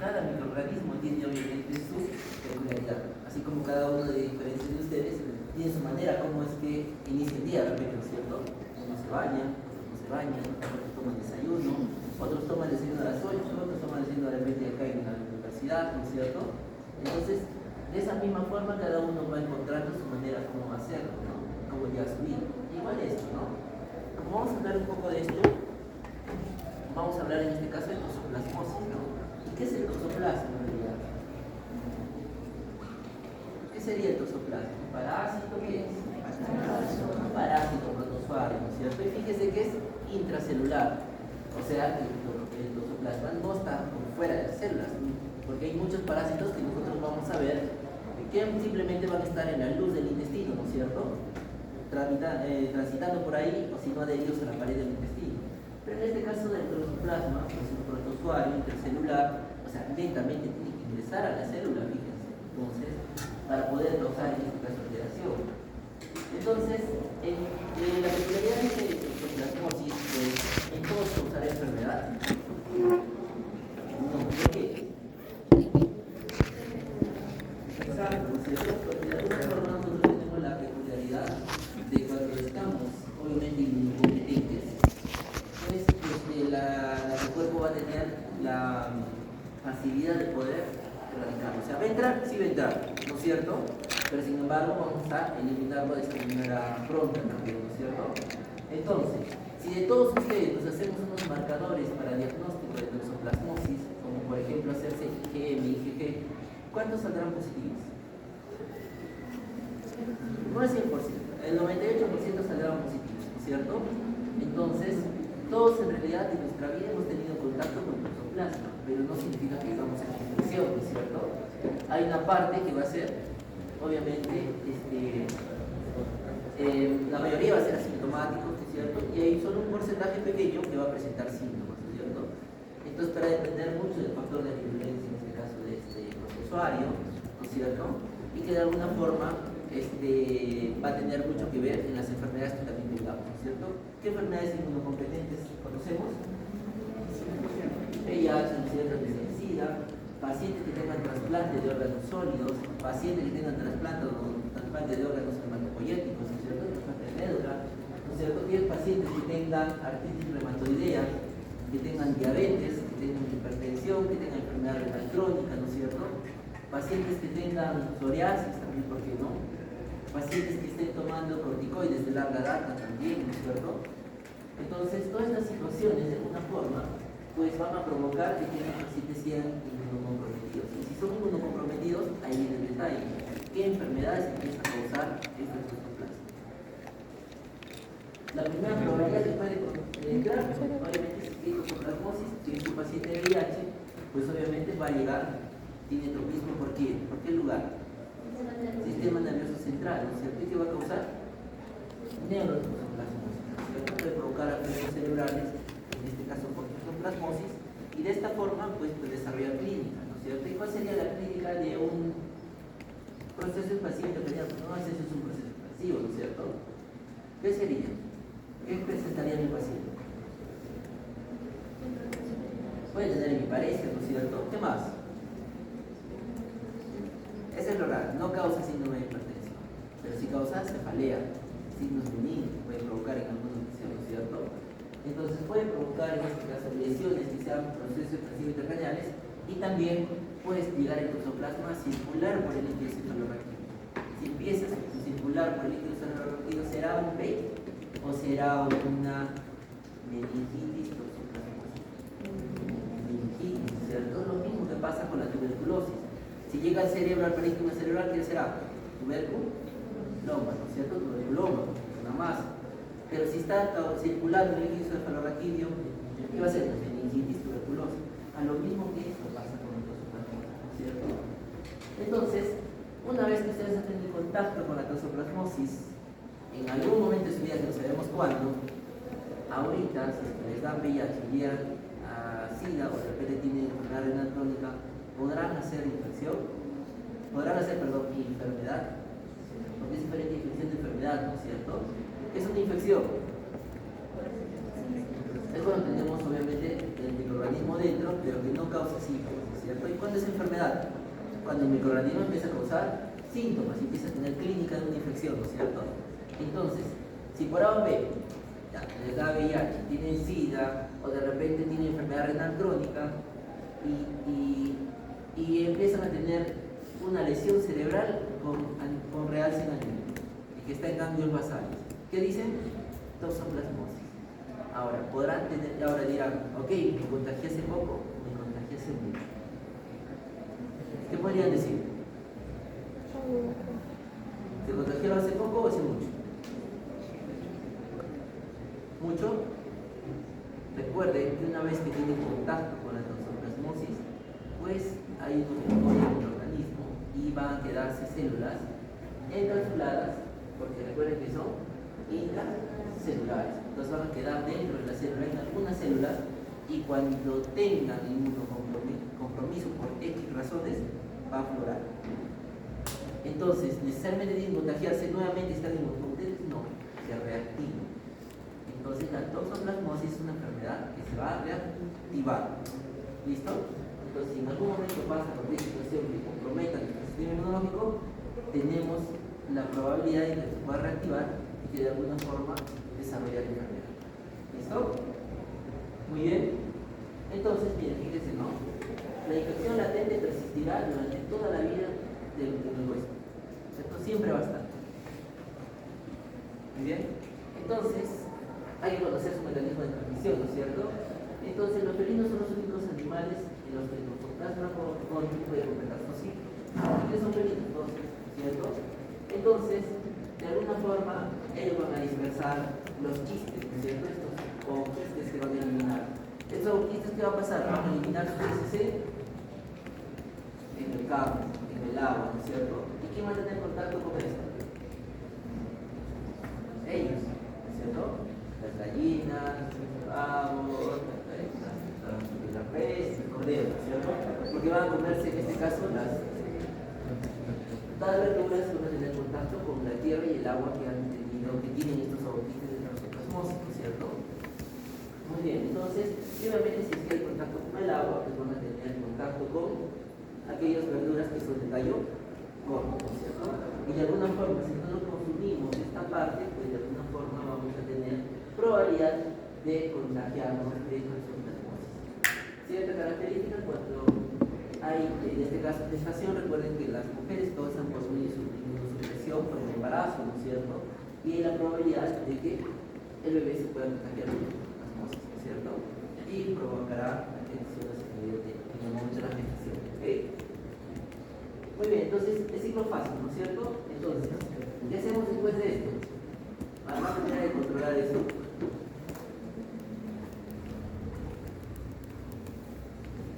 cada microorganismo tiene obviamente su peculiaridad, así como cada uno de diferentes de ustedes tiene su manera, como es que inicia el día, de repente, ¿no es cierto? Unos se bañan, otros no se bañan, otros toman desayuno, otros toman desayuno a las 8, otros toman desayuno de repente acá en la universidad, ¿no es cierto? Entonces, de esa misma forma cada uno va encontrando su manera como hacerlo, ¿no? Como ya su vida. Igual esto, ¿no? Como vamos a hablar un poco de esto, vamos a hablar en este caso de toxoplasmosis, ¿no? ¿Y qué es el toxoplasma en realidad? ¿Qué sería el toxoplasma? ¿Un parásito? ¿Qué es? Un parásito protozoario, ¿no es cierto? Y fíjese que es intracelular, o sea, el toxoplasma no está por fuera de las células, porque hay muchos parásitos que nosotros vamos a ver que simplemente van a estar en la luz del intestino, ¿no es cierto? Transitando por ahí, o si no adheridos a la pared del intestino. Pero en este caso del toxoplasma, pues es un protozoario intercelular, o sea, lentamente tiene que ingresar a la célula, fíjense, entonces, para poder causar en este caso alteración. Entonces, la peculiaridad de este toxoplasmosis, pues, en todos causará enfermedad. No, ¿por qué? Exacto, ¿no es cierto? Porque de alguna forma nosotros tenemos la peculiaridad de cuando estamos, obviamente, incompetentes, pues el cuerpo va a tener la facilidad de poder erradicarlo. O sea, va a entrar, sí va a entrar, ¿no es cierto? Pero sin embargo vamos a eliminarlo de esta manera pronta también, ¿no es cierto? Entonces, si de todos ustedes nos hacemos unos marcadores para diagnóstico de toxoplasmosis, como por ejemplo hacerse IgM, IgG, ¿cuántos saldrán positivos? No es 100%, el 98% saldrán positivos, ¿no es cierto? Entonces, todos en realidad en nuestra vida hemos tenido contacto con el toxoplasma, pero no significa que estamos en infección, ¿no es cierto? Hay una parte que va a ser, obviamente, la mayoría va a ser asintomático, ¿no es cierto? Y hay solo un porcentaje pequeño que va a presentar síntomas, ¿no es cierto? Entonces, para depender mucho del factor de virulencia, en este caso de este protozoario, ¿no es cierto? Y que de alguna forma va a tener mucho que ver en las enfermedades que también tengamos, ¿no es cierto? ¿Qué enfermedades inmunocompetentes conocemos? VIH, ¿no es cierto? SIDA, pacientes que tengan trasplante de órganos sólidos, pacientes que tengan trasplante de órganos hematopoyéticos, ¿no es cierto? Trasplante de médula, ¿no es cierto? Y pacientes que tengan artritis reumatoidea, que tengan diabetes, que tengan hipertensión, que tengan enfermedad renal crónica, ¿no es cierto? Pacientes que tengan psoriasis, también, ¿por qué no? Pacientes que estén tomando corticoides de larga data también, ¿no es cierto? Entonces, todas estas situaciones, de alguna forma, pues van a provocar que los pacientes sean inmunocomprometidos. Y si son inmunocomprometidos, ahí viene el detalle. ¿Qué enfermedades empiezan a causar este toxoplasma? La primera probabilidad que puede entrar, obviamente, si tiene toxoplasmosis, si es un paciente de VIH, pues obviamente va a llegar, tiene tropismo, ¿por qué? ¿Por qué lugar? Sistema nervioso central, ¿no es cierto? ¿Y qué va a causar? Neurotoxoplasmosis, ¿no es cierto? Puede provocar afecciones cerebrales, en este caso por toxoplasmosis, y de esta forma pues desarrollar clínica, ¿no es cierto? ¿Y cuál sería la clínica de un proceso expansivo intermediato? No, ese es un proceso expansivo, ¿no es cierto? ¿Qué sería? ¿Qué presentaría mi paciente? Puede tener hemiparesia, ¿no es cierto? ¿Qué más? Ese es lo raro, no causa síndrome de hipertensión, pero sí causa cefalea, signos benignos que puede provocar en algunos ocasiones, ¿no es cierto? Entonces puede provocar en este caso lesiones que sean procesos expansivos intercraneales y también puede llegar el toxoplasma a circular por el líquido cefalorraquídeo. Si empieza a circular por el líquido cefalorraquídeo, ¿será un PEI o será una meningitis toxoplasmosis? Meningitis, ¿cierto? Lo mismo que pasa con la tuberculosis. Si llega al cerebro, al parénquima cerebral, ¿qué será? Tuberculoma, ¿no es cierto? Tuberculoma, una masa. Pero si está circulando el líquido cefalorraquídeo, ¿qué va a ser? Meningitis, tuberculosis. A lo mismo que esto pasa con el toxoplasmosis, ¿no es cierto? Entonces, una vez que ustedes han tenido contacto con la toxoplasmosis, en algún momento de su vida, que no sabemos cuándo, ahorita, si les dan VIH y llegan a SIDA o de repente tienen enfermedad renal crónica, podrán hacer infección, enfermedad, porque es diferente infección de enfermedad, ¿no es cierto? Es una infección. Es cuando tenemos obviamente el microorganismo dentro, pero que no causa síntomas, ¿no es ¿cierto? ¿Y cuándo es enfermedad? Cuando el microorganismo empieza a causar síntomas, empieza a tener clínica de una infección, ¿no es cierto? Entonces, si por A o B ya, les da VIH, tienen SIDA o de repente tienen enfermedad renal crónica y empiezan a tener una lesión cerebral con realce en anemia y que está en ganglios basales, ¿qué dicen? Toxoplasmosis. Ahora dirán, ok, me contagié hace poco, me contagié hace mucho. ¿Qué podrían decir? ¿Se contagiaron hace poco o hace mucho? ¿Mucho? Recuerden que una vez que tienen contacto con la toxoplasmosis, pues hay un organismo y van a quedarse células encapsuladas, porque recuerden que son intracelulares. Entonces van a quedar dentro de la célula en algunas células y cuando tengan inmunocompromiso por X razones, va a aflorar. Entonces, necesariamente tienen que contagiarse nuevamente y estar inmunocompromisos, no, se reactiva. Entonces, la toxoplasmosis es una enfermedad que se va a reactivar. ¿Listo? Entonces, si en algún momento pasa cualquier situación que comprometa nuestro sistema inmunológico, tenemos la probabilidad de que se pueda reactivar y que de alguna forma desarrollar la enfermedad. ¿Listo? Muy bien. Entonces, miren, fíjense, ¿no? La infección latente persistirá durante toda la vida del huésped. ¿Cierto? Siempre va a estar. Muy bien. Entonces, hay que conocer su mecanismo de transmisión, ¿no es cierto? Entonces, los felinos son los únicos animales en los que el toxoplasma puede completar su ciclo. ¿Qué son felinos? ¿Cierto? Entonces, de alguna forma, ellos van a dispersar los quistes, ¿no es cierto? Estos o quistes que van a eliminar. Estos quistes, ¿qué va a pasar? Van a eliminar su PCC en el campo, en el agua, ¿no es cierto? ¿Y quién va a tener contacto con esto? Ellos, ¿no es cierto? Las gallinas, los pavos, la res, el cordero, ¿no es cierto? Porque van a comerse, en este caso, las verduras que van a tener contacto con la tierra y el agua que han tenido, que tienen estos aboquistes de toxoplasmosis, ¿no es cierto? Muy bien, entonces, obviamente si es que hay contacto con el agua, pues van a tener contacto con aquellas verduras que son de tallo corto, ¿no es cierto? Y de alguna forma, si no consumimos esta parte, pues de alguna forma vamos a tener probabilidad de contagiarnos de toxoplasmosis. Cierta característica cuando hay, en este caso, gestación, recuerden que las mujeres causan por su inmunosupresión por el embarazo, ¿no es cierto? Y hay la probabilidad de que el bebé se pueda contagiar de toxoplasmosis, ¿no es cierto? Y provocará lesiones en el momento de la gestación, ¿ok? Muy bien, entonces, el ciclo fácil, ¿no es cierto? Entonces, ¿qué hacemos después de esto? Vamos a tener que controlar esto.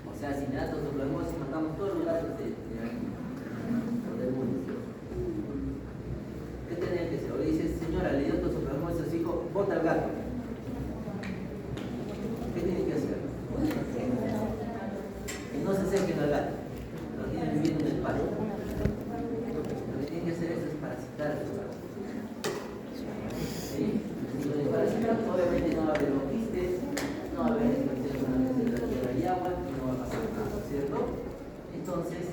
O sea, si me da toxoplasmosis, matamos todos los gatos del mundo. ¿Qué tienen que hacer? O le dices, señora, le dio toxoplasmosis a su hijo, bota al gato. ¿Qué tiene que hacer? Que no se acerquen al gato. Lo tienen viviendo en el patio. Lo que tienen que hacer es desparasitar a los gatos. ¿Sí? Si lo desparasitan, obviamente no va a haber quistes, no va a haber infección de la tierra y agua, no va a pasar nada, ¿cierto? Entonces,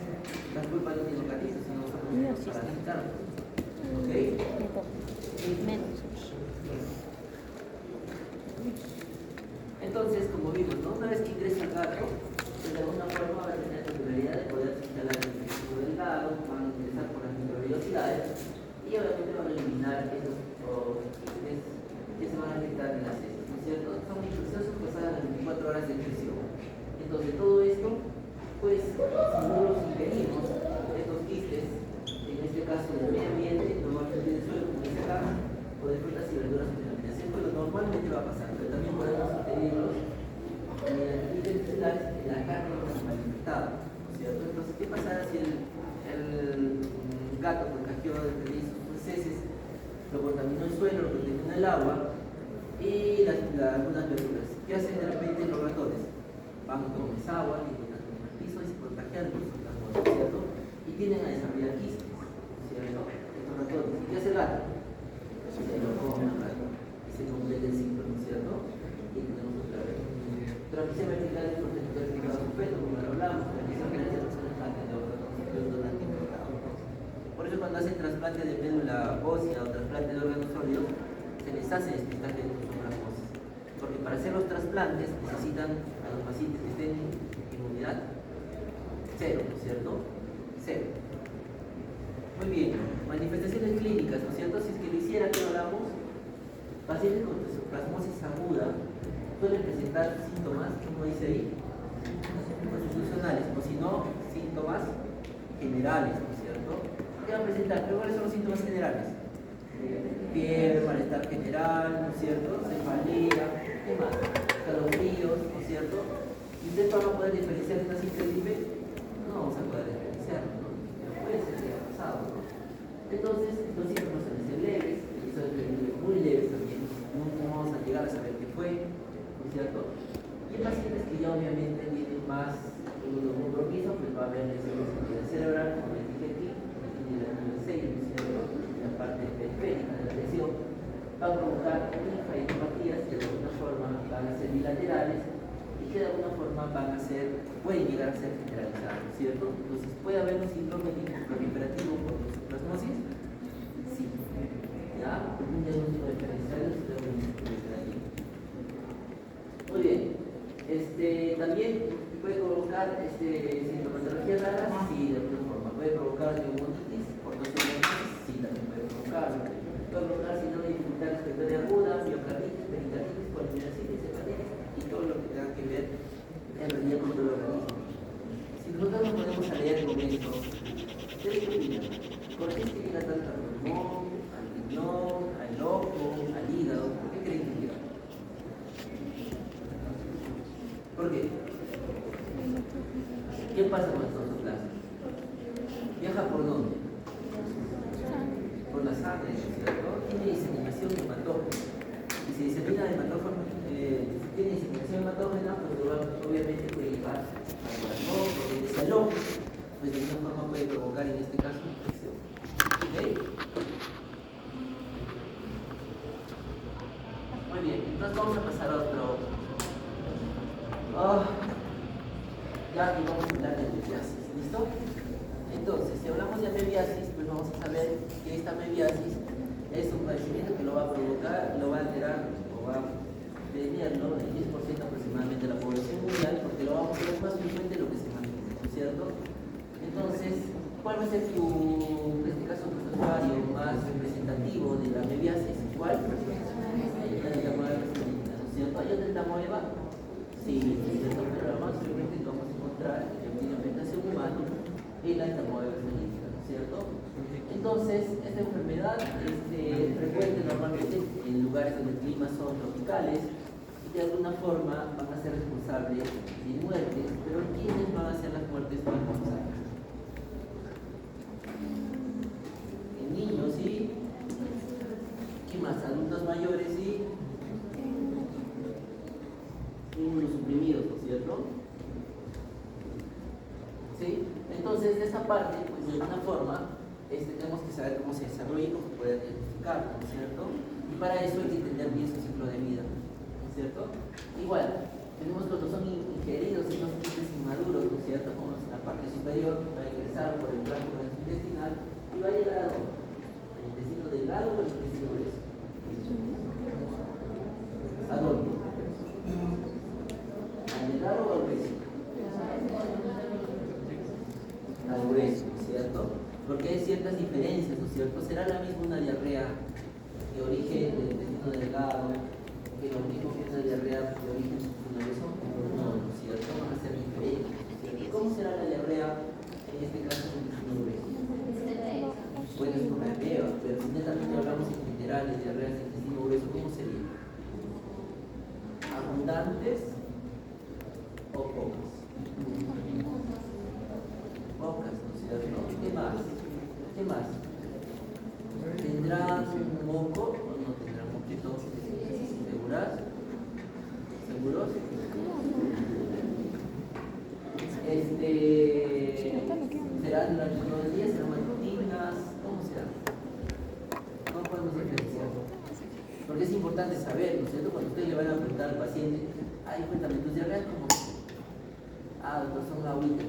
la culpa no tiene localiza, sino nosotros para parasitarlos. ¿Ok? Entonces, como vimos, ¿no? Una vez que ingresa el gato, pues de alguna forma va a tener la probabilidad de poder instalar el mecanismo del gato, van a ingresar por las microvelocidades y obviamente van a eliminar esos quistes que se van a detectar en las heces, ¿no es cierto? Son infecciosos pasadas las 24 horas de infección. Entonces, todo esto, pues, si no los impedimos, estos quistes, en este caso del medio ambiente, normalmente del suelo, como en este caso, o de frutas y verduras en la alimentación, pues normalmente va a pasar, pero también podemos impedirlos celulares en la carne alimentada, ¿no es cierto? Entonces, ¿qué pasará si el gato contagió de sus heces, lo contaminó el suelo, lo contaminó el agua y algunas verduras? ¿Qué hacen de repente los ratones? Van con esa agua y con el piso y se contagian con sus ratones, ¿cierto? Y tienden a desarrollar quistes, ¿cierto? Estos ratones. ¿Qué hace el gato? Se lo come al gato y se completa el ciclo, ¿no es cierto? Y tenemos otra vez. Transmisión vertical es por sector de cada sujeto, como lo hablamos, transmisión cuando hacen trasplante de médula ósea o trasplante de órganos sólidos, se les hace despistaje de toxoplasmosis. Porque para hacer los trasplantes necesitan a los pacientes que estén en inmunidad cero, ¿no es cierto? Cero. Muy bien, manifestaciones clínicas, ¿no es cierto? Si es que lo hiciera, ¿qué hablamos? Pacientes con toxoplasmosis aguda suelen presentar síntomas, como dice ahí, constitucionales, o si no, síntomas generales, ¿no es cierto? ¿Qué va a presentar? ¿Cuáles son los síntomas generales? Fiebre, malestar general, ¿no es cierto? Cefalea, ¿qué más? Calofríos, ¿no es cierto? ¿Y usted va a poder diferenciar de una simple gripe? No vamos a poder diferenciar, ¿no? Puede ser que haya pasado, ¿no? Entonces, los síntomas suelen ser leves, son muy leves también, no vamos a llegar a saber qué fue, ¿no es cierto? Y en pacientes que ya obviamente tienen más compromiso, pues va a haber lesiones cerebral, como les dije aquí, en el nivel 6, ¿no es cierto? La parte periférica de la lesión va a provocar linfadenopatía que de alguna forma van a ser bilaterales y que de alguna forma pueden llegar a ser generalizadas, ¿no es cierto? Entonces, ¿puede haber un síndrome proliferativo por toxoplasmosis? Sí. ¿Ya? Un diagnóstico diferencial es proliferativo. Muy bien. También puede provocar sintomatología rara, sí, de alguna forma. Puede provocar neumonitis, por toxoplasmosis, sí, también puede provocarlo. Puede provocar síndrome de dificultad respiratoria aguda, miocarditis, pericarditis, polimiositis, hepatitis y todo lo que tenga que ver en realidad con todo el organismo. Si nosotros nos ponemos a leer con esto, ¿qué opinan? ¿Por qué es que llega tanto al pulmón, al riñón, al ojo, al hígado? ¿Por qué creen que llega? ¿Por qué? ¿Qué pasa con el toxoplasma? ¿Viaja por dónde? Por la sangre, ¿cierto? Tiene diseminación hematógena. Y si disemina tiene diseminación hematógena, pues obviamente puede llevar al corazón, porque ese ojo, pues de alguna forma puede provocar en este caso infección. ¿Ok? Muy bien, entonces vamos a pasar a otro. Ya que vamos a hablar de amebiasis, ¿listo? Entonces, si hablamos de amebiasis, pues vamos a saber que esta amebiasis es un padecimiento que lo va a provocar, lo va a alterar o va a tenerlo el 10% aproximadamente de la población mundial, porque lo vamos a ver más frecuente de lo que se imagina, ¿no es cierto? Entonces, ¿cuál va a ser en este caso, tu usuario más representativo de la amebiasis? ¿Cuál? La Entamoeba presbiteriana, ¿no es cierto? ¿Hay otra Entamoeba? Sí, ¿cierto? Pero la más frecuente que vamos a encontrar que tiene afectación humana es la Entamoeba presbiteriana, ¿no es cierto? Entonces, esta enfermedad es frecuente normalmente en lugares donde el clima son tropicales y de alguna forma van a ser responsables de muertes, pero ¿quiénes van a ser las muertes más responsables? En niños, ¿sí? ¿Qué más? Adultos mayores, ¿sí? Inmunosuprimidos, ¿no es cierto? ¿Sí? Entonces, de esta parte, pues de alguna forma, tenemos que saber cómo se desarrolla y cómo se puede identificar, ¿no es cierto? Y para eso hay que entender bien su ciclo de vida, ¿no es cierto? Igual, tenemos cuando son ingeridos en los nutrientes inmaduros, ¿no es cierto? Como en la parte superior, va a ingresar por el tracto gastrointestinal y va a llegar a dónde? ¿Al intestino delgado o al intestino grueso? ¿A dónde? ¿Al delgado o al grueso? Al grueso, ¿no es cierto? Porque hay ciertas diferencias, ¿no es cierto? ¿Será la misma una diarrea de origen del intestino delgado que lo mismo que una diarrea de origen subculoso? No, ¿no es cierto? Van a ser diferentes, ¿no es cierto? ¿Cómo será la diarrea en este caso del intestino grueso? Puede escoger leva, pero si netamente hablamos en general de diarreas del intestino grueso, ¿cómo sería? ¿Abundantes o pocas? Pocas, ¿no es cierto? ¿Qué más? ¿Qué más? ¿Tendrán moco o no tendrán moquito? ¿Seguras? ¿Seguros? ¿Serán durante todo el día? ¿Serán matutinas? ¿Cómo será? ¿Cómo podemos diferenciar? Porque es importante saber, ¿no es cierto? Cuando ustedes le van a preguntar al paciente, ay, cuéntame, tus diarreas cómo son. Doctor, son agüita,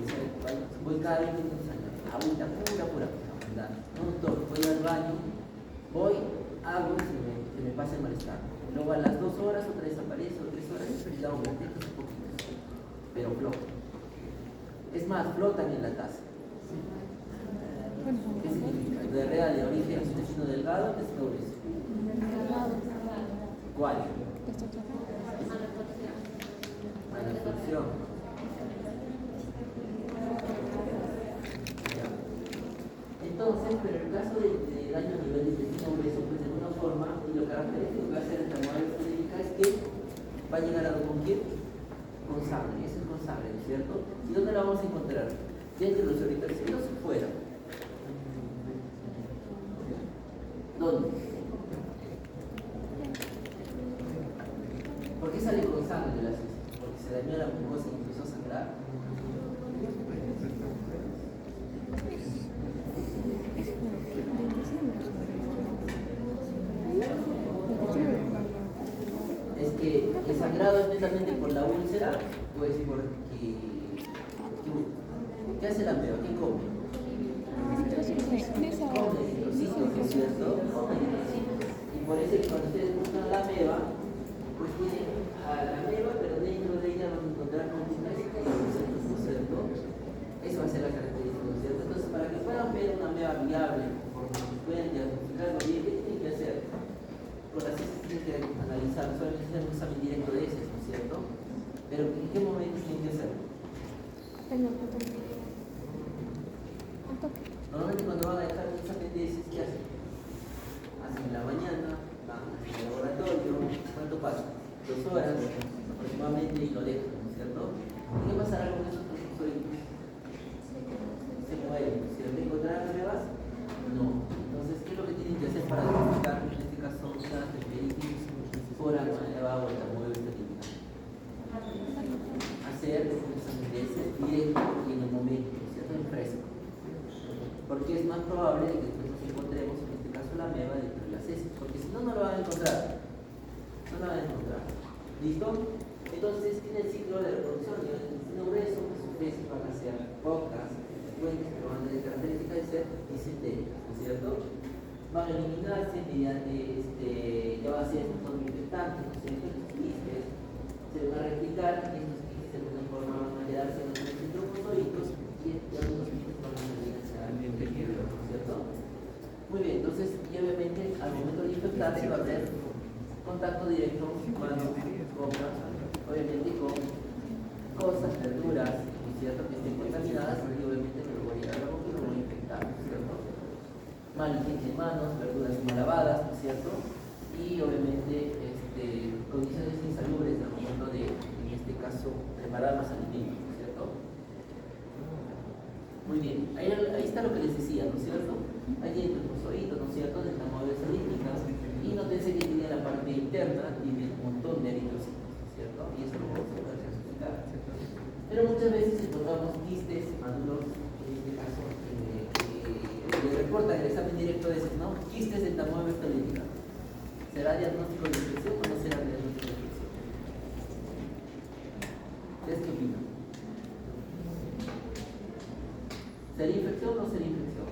voy cada 20 minutos al agüita pura. recomendar. No, doctor, voy al baño, voy, hago y se me pasa el malestar. Luego a las 2 horas otra vez aparece, o 3 horas, y da un poquito, pero flota. Es más, flotan en la taza. ¿Qué significa? Diarrea de origen intestino delgado, intestino grueso. ¿Cuál? Malabsorción. Entonces, pero en el caso de daño a nivel de intestino grueso, pues de alguna forma, y lo característico que va a hacer esta modalidad clínica es que va a llegar a con quién? Con sangre, eso es con sangre, ¿no es cierto? ¿Y dónde la vamos a encontrar? Dentro de los eritrocitos o fuera. ¿Dónde? ¿Por qué sale con sangre de la heces? Porque se dañó la mucosa y empezó a sangrar. Es que el sangrado es netamente por la úlcera, pues porque ¿qué hace la ameba? ¿Qué come? Come eritrocitos, ¿no es cierto? Come eritrocitos. Y por eso cuando ustedes buscan la ameba, pues tienen a la ameba, pero dentro de ella van a encontrar columnas y eritrocitos, ¿no es cierto? Eso va a ser la característica, ¿no es cierto? Entonces, para que puedan ver una ameba viable, pueden diagnosticarlo bien, ¿qué tienen que hacer? Con las heces tienen que analizar, solamente hacer un examen directo de heces, ¿no es cierto? Pero ¿en qué momento tienen que hacerlo? Normalmente cuando van a dejar un examen de heces, ¿qué hacen? Hacen en la mañana, van al laboratorio, ¿cuánto pasa? 2 horas aproximadamente y lo dejan, ¿no es cierto? ¿Y qué pasará con esos profesoritos? Se mueren, ¿no es cierto? ¿Encontrarán amebas? No. Entonces, ¿qué es lo que tienen que hacer para detectar, en este caso, una tendinitis por ameba o etamoeba estética? Hacer un examen de heces directo y en el momento, ¿no es cierto? En fresco. Porque es más probable que después nos encontremos, en este caso, la ameba dentro de las heces, porque si no, no lo van a encontrar. No lo van a encontrar. ¿Listo? Entonces, tiene el ciclo de reproducción. Y el intestino grueso, pues sus heces van a ser pocas, frecuentes, pero van a tener características de ser disentéricas, ¿no es cierto? Van a eliminarse mediante, ya va a ser un montón infectante, ¿no es cierto? Los quistes se van a replicar, y estos quistes de alguna forma van a quedarse en los eritrocitos y algunos quistes van a salir hacia el interior, ¿no es cierto? Muy bien, entonces, y obviamente al momento de infectarse va a haber contacto directo mano, boca, obviamente con cosas, verduras, ¿no es cierto? Que estén contaminadas y obviamente me lo voy a llegar a la boca y lo voy a infectar, ¿no es cierto? Mal higiene de manos, verduras mal lavadas, ¿no es cierto? Y obviamente condiciones insalubres al momento de, en este caso, preparar los alimentos, ¿no es cierto? Muy bien, ahí está lo que les decía, ¿no es cierto? Ahí tiene el fosforito, ¿no es cierto? De la modalidad olímpica, y nótense que tiene la parte interna, tiene un montón de eritrocitos, ¿no es cierto? Y eso lo vamos a poder explicar, ¿cierto? Pero muchas veces encontramos quistes maduros, en este caso, que reportan el examen directo de heces, ¿no? Quistes de etamoeba olímpica. ¿Será diagnóstico de infección o no será diagnóstico de infección? ¿Ustedes qué opinan? ¿Sería infección o no sería infección?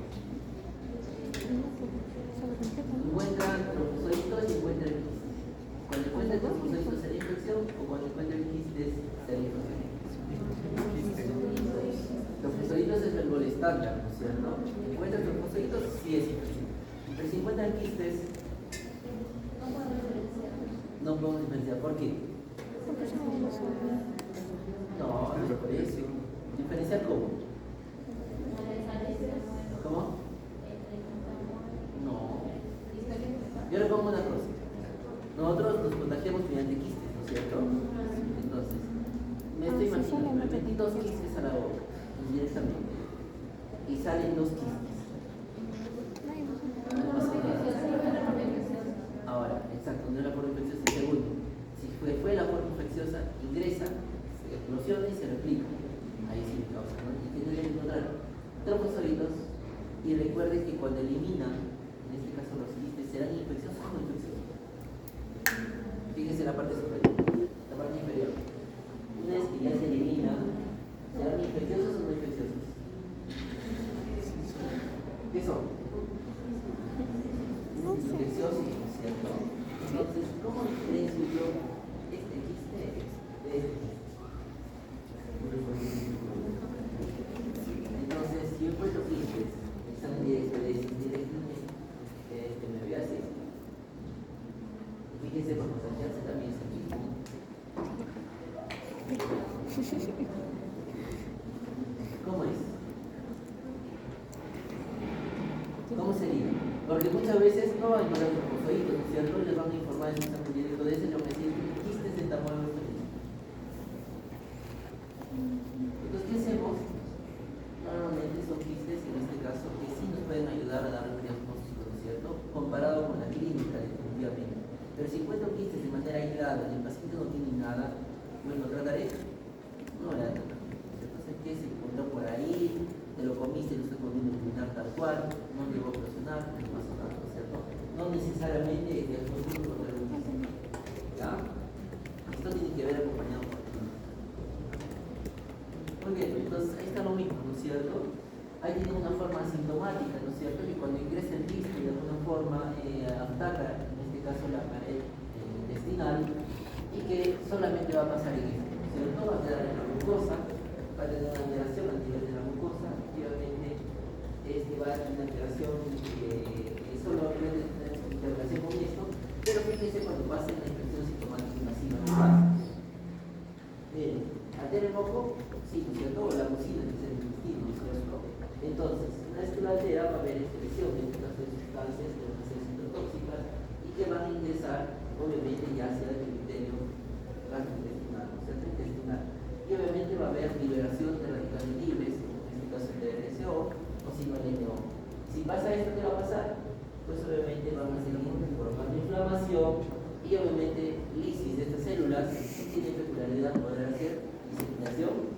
Encuentran trombocitos y encuentran quistes. Cuando encuentran trombocitos sería infección o cuando encuentran quistes sería infección. Trombocitos es el gol estándar, ¿no es cierto? Si encuentran trombocitos, sí es infección. Pero si encuentran quistes, no podemos diferenciar. ¿Por qué? No, no es por eso. ¿Diferenciar cómo? ¿Cómo? No. Yo le pongo una cosa. Nosotros nos contagiamos mediante quistes, ¿no es cierto? Entonces, me estoy imaginando, me metí 2 quistes a la boca, directamente, y salen 2 quistes. Ahora, exacto, no es la forma infecciosa. Segundo, si fue la forma infecciosa, ingresa, se explosiona y se replica. Ahí sí me causa, ¿no? Y tendría que encontrar trombocitos. Y recuerden que cuando eliminan, en este caso los quistes, serán infecciosos o no infecciosos. Fíjense la parte superior, la parte inferior. Una vez que ya se elimina, ¿serán infecciosos o no infecciosos? ¿Qué son? Infecciosis, ¿cierto? Entonces, ¿cómo diferencio yo este quiste de este quiste? Entonces, si yo encuentro quistes que están directamente, me voy a hacer. Fíjense, como Sánchez también es aquí. ¿Cómo es? ¿Cómo sería? Porque muchas veces no van a mandar un profesor, ¿no es cierto? Les van a informar en un examen directo de ese, y van a decir, quistes de tamaño femenino. Entonces, ¿qué hacemos? Normalmente son quistes, en este caso, que sí nos pueden ayudar a dar un diagnóstico, ¿no es cierto? Comparado con la clínica, definitivamente. Pero si encuentro quistes de manera aislada y el paciente no tiene nada, bueno, trataré. No la trataré. Entonces, ¿qué se encontró por ahí? Te lo comiste, lo estás volviendo a eliminar tal cual, no llegó a presionar, no pasó nada, ¿no es cierto? No necesariamente el diagnóstico con algún quiste. ¿Ya? Esto tiene que ver acompañado por muy bien, entonces ahí está lo mismo, ¿no es cierto? Ahí tiene una forma asintomática, ¿no es cierto? Que cuando ingresa el quiste de alguna forma ataca, en este caso la pared intestinal, y que solamente va a pasar en esto, ¿no es cierto? Va a quedar en la mucosa, va a tener una alteración a nivel de la mucosa, y obviamente va a tener una alteración que solo va a tener interrelación con esto, pero fíjense cuando pasa en la infección sintomática invasiva, ¿no pasa? Altera el moco, sí, ¿no es cierto? O la mucina, que es el intestino, ¿no es cierto? Entonces, una vez que lo altera, va a haber excreción de estas sustancias que van a ser citotóxicas y que van a ingresar, obviamente, ya hacia el epitelio gastrointestinal, ¿no es cierto? Intestinal. Y obviamente va a haber liberación de radicales libres, en este caso el DRSO, o si no el NO. Si pasa esto, ¿qué va a pasar? Pues obviamente van a seguir formando inflamación y obviamente lisis de estas células que tienen peculiaridad poder hacer diseminación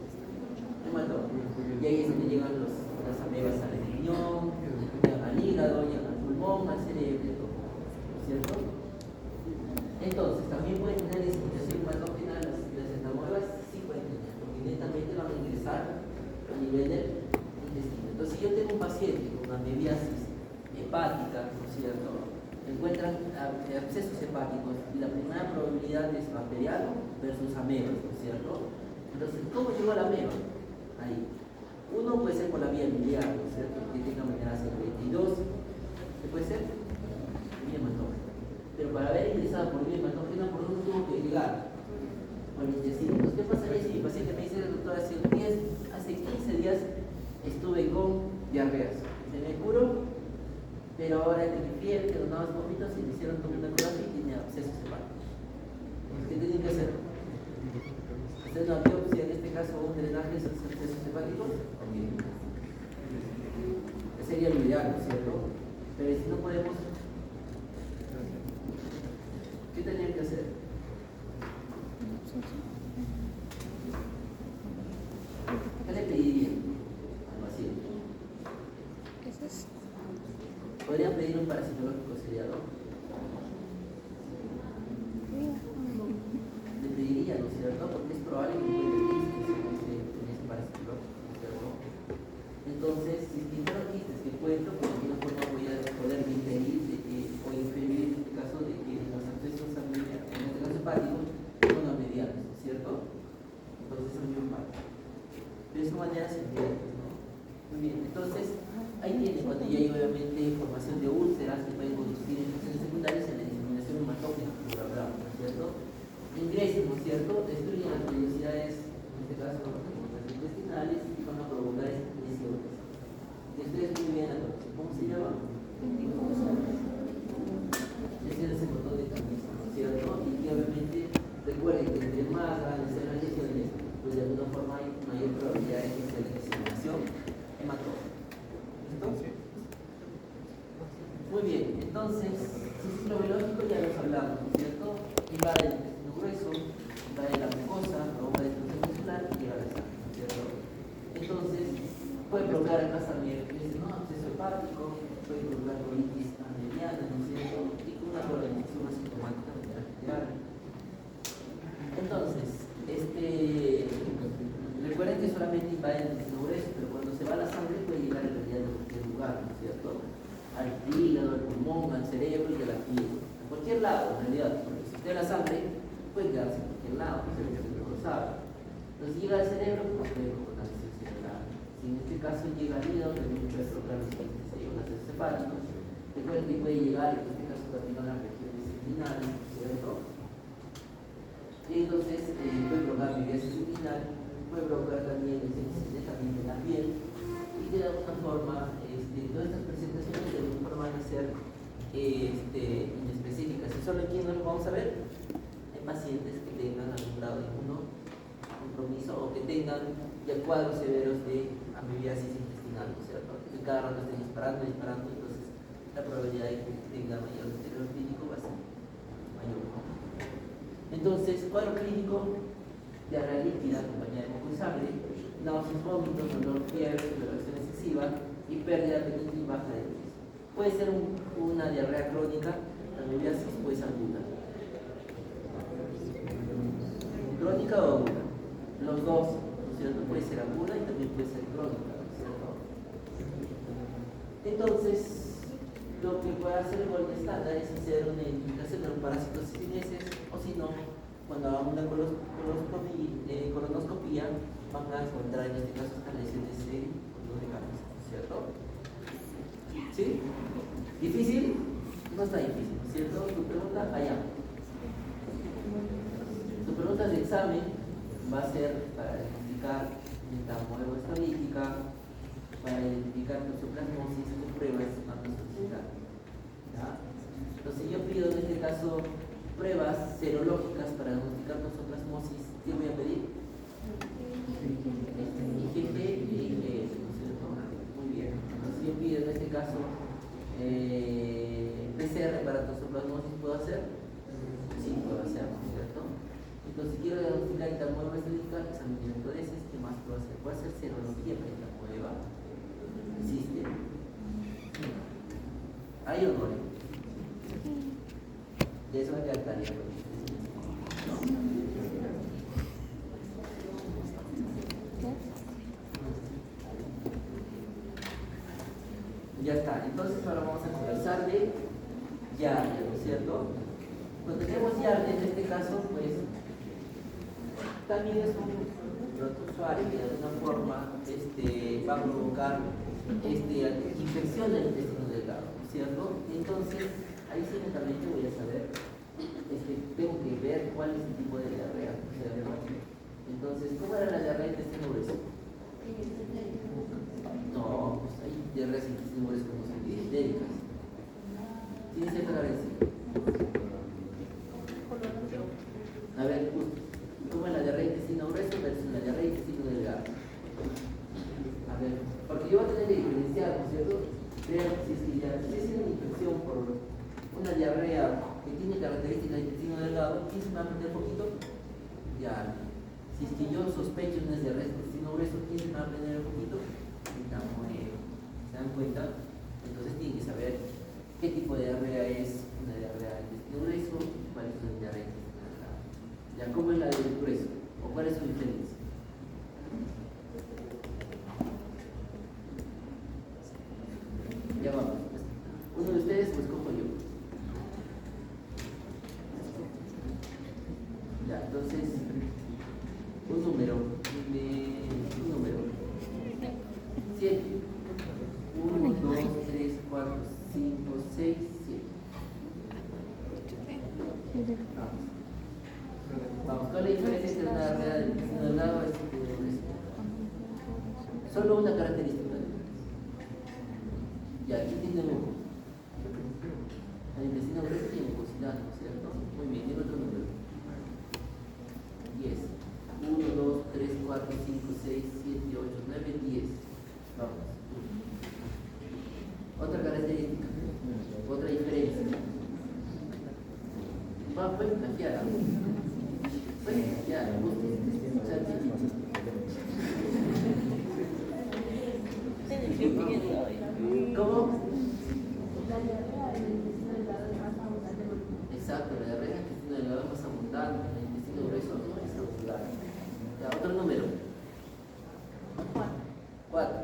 hematócrina. Y ahí es donde llegan las amebas al riñón, llegan al hígado, llegan al pulmón, al cerebro y todo, ¿no es cierto? Entonces, también pueden tener diseminación hematócrina las amebas, sí pueden tener, porque directamente van a ingresar a nivel del intestino. Entonces, si yo tengo un paciente con amebiasis hepática, ¿no es cierto? Encuentran abscesos hepáticos y la primera probabilidad es bacteriano versus amebas, ¿no es cierto? Entonces, ¿cómo llegó a la ameba? Ahí. Uno puede ser por la vía biliar, ¿no es cierto? Que tenga meneracia 22, ¿qué puede ser? Vía hematógena. Pero para haber ingresado por vía hematógena, por dónde tuvo que llegar? Por el intestino. Entonces, ¿qué pasaría si mi paciente me dice, doctor, hace 15 días estuve con diarreas? Se me curó, pero ahora entre mi piel, que donaba vómitos, y me hicieron como una ecografía y tenía abscesos hepáticos. ¿Qué tienen que hacer? ¿Hacer una biopsia, en este caso un drenaje de esos abscesos hepáticos? Ese sería lo ideal, ¿no es cierto? Pero si no podemos, ¿qué tendrían que hacer? ¿Qué le pedirían al paciente? ¿Podrían pedir un parasitológico seriado? Le pediría, ¿no es cierto? Porque es probable que encuentre quistes en ese parasitológico, ¿no es cierto? Entonces, si encuentro quistes que encuentro, pues de alguna forma voy a poder inferir o inferir en este caso de que los abscesos sanguíneos, en este caso hepáticos, son medianos, ¿no es cierto? Entonces son muy hepáticos. De esa manera se entiende, ¿no? Muy bien, entonces ahí tiene, cuando ya hay obviamente formación de úlceras que pueden conducir a infecciones secundarias en la diseminación hematógena, como lo hablamos, ¿no es cierto? Ingresan, ¿no es cierto? Destruyen las vellosidades, en este caso las intestinales, y van a provocar lesiones. Y ustedes muy bien, ¿cómo se llama? Lesiones en botón de camisa, ¿no es cierto? Y obviamente recuerden que entre más grandes sean las lesiones, pues de alguna forma hay mayor probabilidad de que sea la diseminación hematógena. Muy bien, entonces, sistema biológico ya los hablamos, ¿no es cierto? Invade el intestino grueso, invade la mucosa, provoca destrucción muscular y llega a la sangre, ¿no es cierto? Entonces, puede provocar acá también, ¿no? Absceso hepático, puede provocar colitis anemia, ¿no es cierto? Y con una programación asintomática general. Entonces, recuerden que solamente invade el intestino grueso, pero cuando se va a la sangre puede llegar en realidad a cualquier lugar, ¿no es cierto? encefálicos. Recuerden que puede llegar, en este caso también a las regiones seminales, ¿cierto? Y entonces puede provocar amiloidosis seminal, puede provocar también el también de la piel, y de alguna forma, todas estas presentaciones de alguna forma van a ser inespecíficas. ¿Y solo en quién no lo vamos a ver? En pacientes que tengan algún grado de compromiso o que tengan ya cuadros severos de amibiasis intestinal, ¿no es cierto? Que cada rato estén disparando, entonces la probabilidad de que tenga mayor deterioro clínico va a ser mayor, ¿no? Entonces, cuadro clínico, diarrea líquida acompañada de moco y sangre, náuseas, vómitos, dolor, fiebre, sudoración excesiva y pérdida de apetito y baja de peso. Puede ser una diarrea crónica, la amibiasis puede ser aguda. Crónica o aguda, los dos, ¿no es cierto? Puede ser aguda y también puede ser crónica, ¿no es cierto? Entonces, lo que puede hacer el gold estándar es hacer una identificación de los parásitos chineses, o si no, cuando hagamos una colonoscopía, van a encontrar en este caso estas lesiones de conducto de cáncer, ¿cierto? ¿Sí? ¿Difícil? No está difícil, ¿cierto? Tu pregunta, allá. Tu pregunta de examen va a ser para identificar metamorfosis estolítica, para identificar toxoplasmosis, sus pruebas van a solicitar. Entonces yo pido en este caso pruebas serológicas para diagnosticar toxoplasmosis. ¿Qué voy a pedir? IgG y IgS, ¿no es cierto? Muy bien. Entonces yo pido en este caso PCR para toxoplasmosis. ¿Puedo hacer? Sí, puedo hacer, ¿no es cierto? Entonces quiero diagnosticar metamorfosis estolítica, examen de heces. ¿Qué más puedo hacer? Puedo hacer serología para esta prueba. ¿Existe? ¿Hay o no hay? De eso ya estaría. Ya está. Entonces ahora vamos a conversar de Giardia, ¿no es cierto? Cuando tenemos Giardia, en este caso, pues también es un protozoario que de alguna forma va a provocar infección del intestino delgado, ¿no es cierto? Entonces, ahí sí netamente voy a saber, tengo que ver cuál es el tipo de diarrea, ¿no es cierto? Entonces, ¿cómo era la diarrea de intestino grueso? No, pues hay diarreas de intestino grueso como son diftericas. ¿Tiene cierta carencia? A ver, ¿cómo es la diarrea de intestino grueso versus la diarrea de intestino delgado? A ver, porque yo voy a tener que diferenciar, ¿no es cierto? Ver si es que ya es una infección por una diarrea que tiene características de intestino delgado, ¿quién se me va a aprender un poquito? Ya, si es que yo sospecho una diarrea de intestino grueso, ¿quién se me va a aprender un poquito? ¿Se dan cuenta? Entonces tienen que saber qué tipo de diarrea es una diarrea de intestino grueso y cuál es una diarrea de intestino delgado. Ya, ¿cómo es la del grueso? ¿O cuál es su diferencia? Ya vamos. Uno de ustedes, pues cojo yo. Ya, entonces, un número. 7. 1, 2, 3, 4, 5, 6, 7. Vamos, ¿cuál es la diferencia entre una diarrea del intestino delgado y intestino grueso? Solo una característica. Ya, aquí tiene muco. El intestino grueso tiene mucosidad, ¿no es cierto? Muy bien, tiene otro número. 10. 1, 2, 3, 4, 5, 6, 7, 8, 9, 10. Vamos. Otra característica. Otra diferencia. Va, pues, cambiar. Pues, ya, ¿cómo? Exacto, la diarrea en el intestino delgado es más abundante, en el intestino grueso no es abundante. Ya, otro número. 4.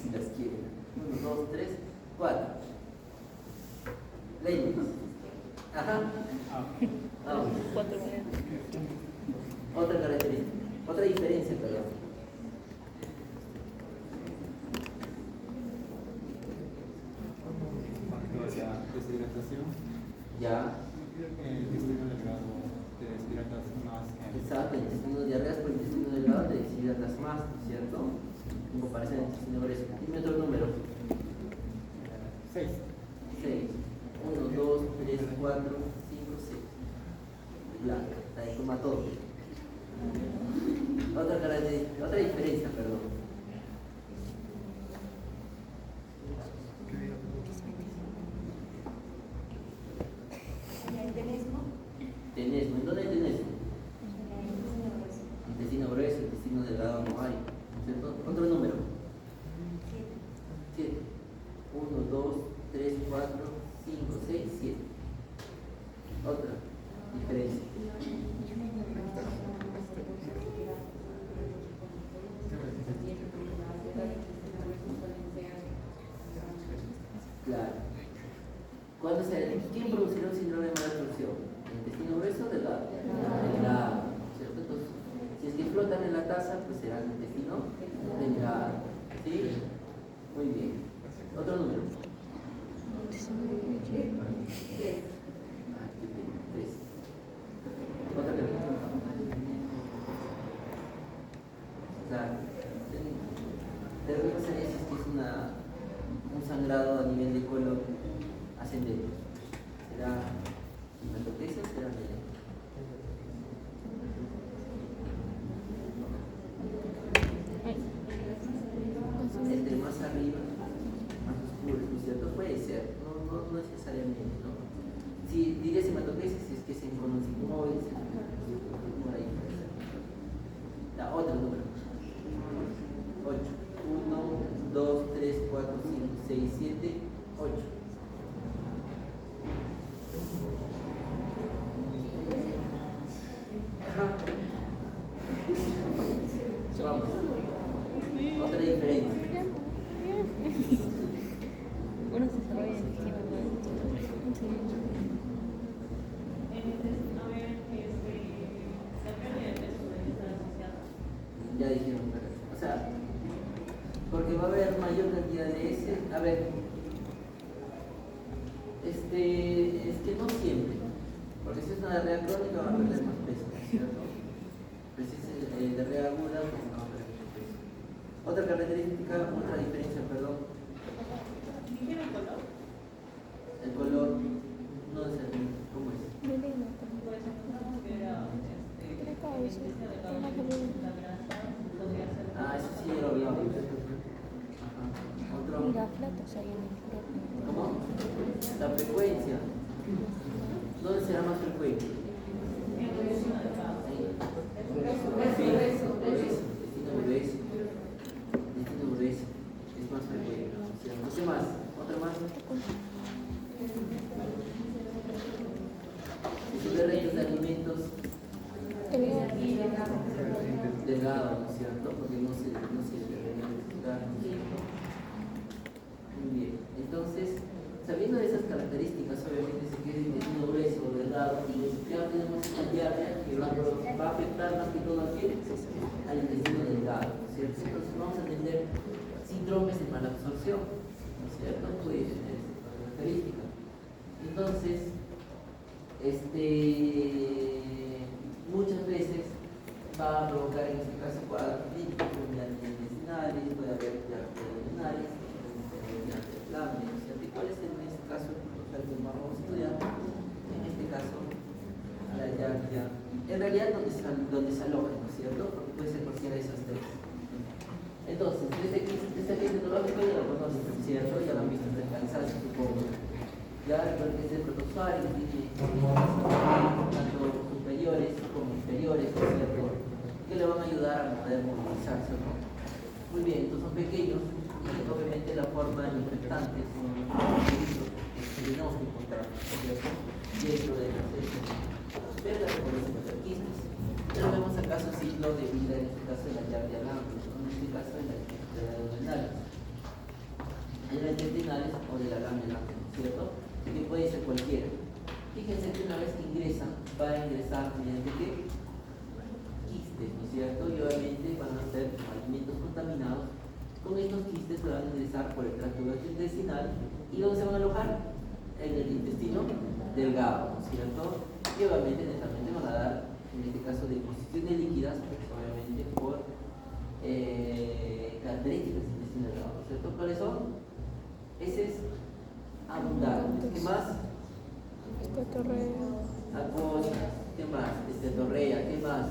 Si las quieren. 1, 2, 3, 4. Leímos. Ajá. Vamos. Otra característica. Otra diferencia, perdón. operación. Ya. El intestino delgado te deshidratas más que Exacto, el intestino diarreas por el intestino delgado te deshidratas más, ¿no es cierto? En comparación al intestino grueso. Dime otro número. 6. 6. 1, 2, 3, 4, 5, 6. Blanca, ahí toma todo. Otra diferencia, perdón. Tenesmo. ¿En dónde hay tenesmo? Intestino grueso, intestino delgado no hay. ¿Cierto? Otro número. 7. 1, 2, 3, 4, 5, 6, 7. Otra diferencia. Claro. ¿Quién producirá un síndrome de mala absorción? ¿El intestino grueso o delgado? Delgado. ¿Cierto? Entonces, si es que flotan en la taza, pues será el intestino delgado. ¿Sí? Muy bien. Otro número. 3. Otra pregunta. Claro. Debemos saber si es que es un sangrado a nivel de colon ascendente. ¿Será hematopesia o será anemia? Entre más arriba, más oscuro, ¿no es cierto? Puede ser, no necesariamente, ¿no? Si dirías hematopesia, si es que es en colon sigmoide, por ahí puede ser. Ya, otro número. 8. 1, 2, 3, 4, 5, 6, 7, 8. Vamos. Otra diferencia. Uno se sabe encima Ya dijeron, o sea, porque va a haber mayor cantidad de ese. A ver, es que no siempre, porque si es una diarrea crónica va a perder más peso, ¿cierto? Pero si es diarrea aguda, pues no va a perder mucho peso. Otra característica, otra diferencia, perdón. ¿Dijeron el color? El color no es el mismo. ¿Cómo es? Pues supongamos que era el intestino delgado, la grasa podría ser. Ah, eso sí ya lo hablamos. Ajá. Otro. Mira, flatos hay en el cuerpo. ¿Cómo? La frecuencia. ¿Dónde será más frecuente? El intestino delgado. Ahí. Intestino grueso. Intestino grueso. Es más frecuente. ¿Cierto? ¿Qué más? ¿Otra más? Si tuviera restos de alimentos delgados, ¿no es cierto? Porque no se identificar, ¿no es cierto? Muy bien. Entonces, sabiendo de esas características, obviamente si quiere intestino grueso o delgado, ya tenemos esta diarrea que va a afectar más que todo al intestino delgado, ¿no es cierto? Entonces vamos a tener síndromes de mala absorción, ¿no es cierto? Puede tener esta característica. Entonces, muchas veces va a provocar en este caso cuadros clínicos intestinales, puede haber diarrea abdominales, ¿cuál es en este caso el que vamos a estudiar? En este caso, la diarrea, en realidad donde se aloja, ¿no es cierto? Porque puede ser cualquiera de esas tres. Entonces, este aquí tecnológico ya lo conocen, ¿no es cierto? Ya lo han visto en el cansancio, supongo. Ya el que es el protozoario, tiene tanto superiores como inferiores, ¿no es cierto? Que le van a ayudar a poder movilizarse, ¿no? Muy bien, estos son pequeños. Y obviamente la forma infectante son los virus que tenemos que encontrar, ¿cierto? Dentro de las vergas que pueden ser quistes. Pero vemos acaso ciclo de vida, en este caso de la diarrea lambda, en este caso de la abdominales, de la intestinales o de la lámina, ¿cierto? Que puede ser cualquiera. Fíjense que una vez que ingresan, va a ingresar mediante qué? Quistes, ¿no es cierto? Y obviamente van a ser alimentos contaminados. Con estos quistes se van a ingresar por el tracto gastrointestinal y ¿dónde se van a alojar? en el intestino delgado, ¿no es cierto? Y obviamente netamente van a dar, en este caso, deposiciones líquidas, pues, obviamente por características del intestino delgado, ¿no es cierto? ¿Cuáles son? Heces abundantes. ¿Qué más? Acuosas. ¿Qué más? Esteatorrea. ¿Qué más?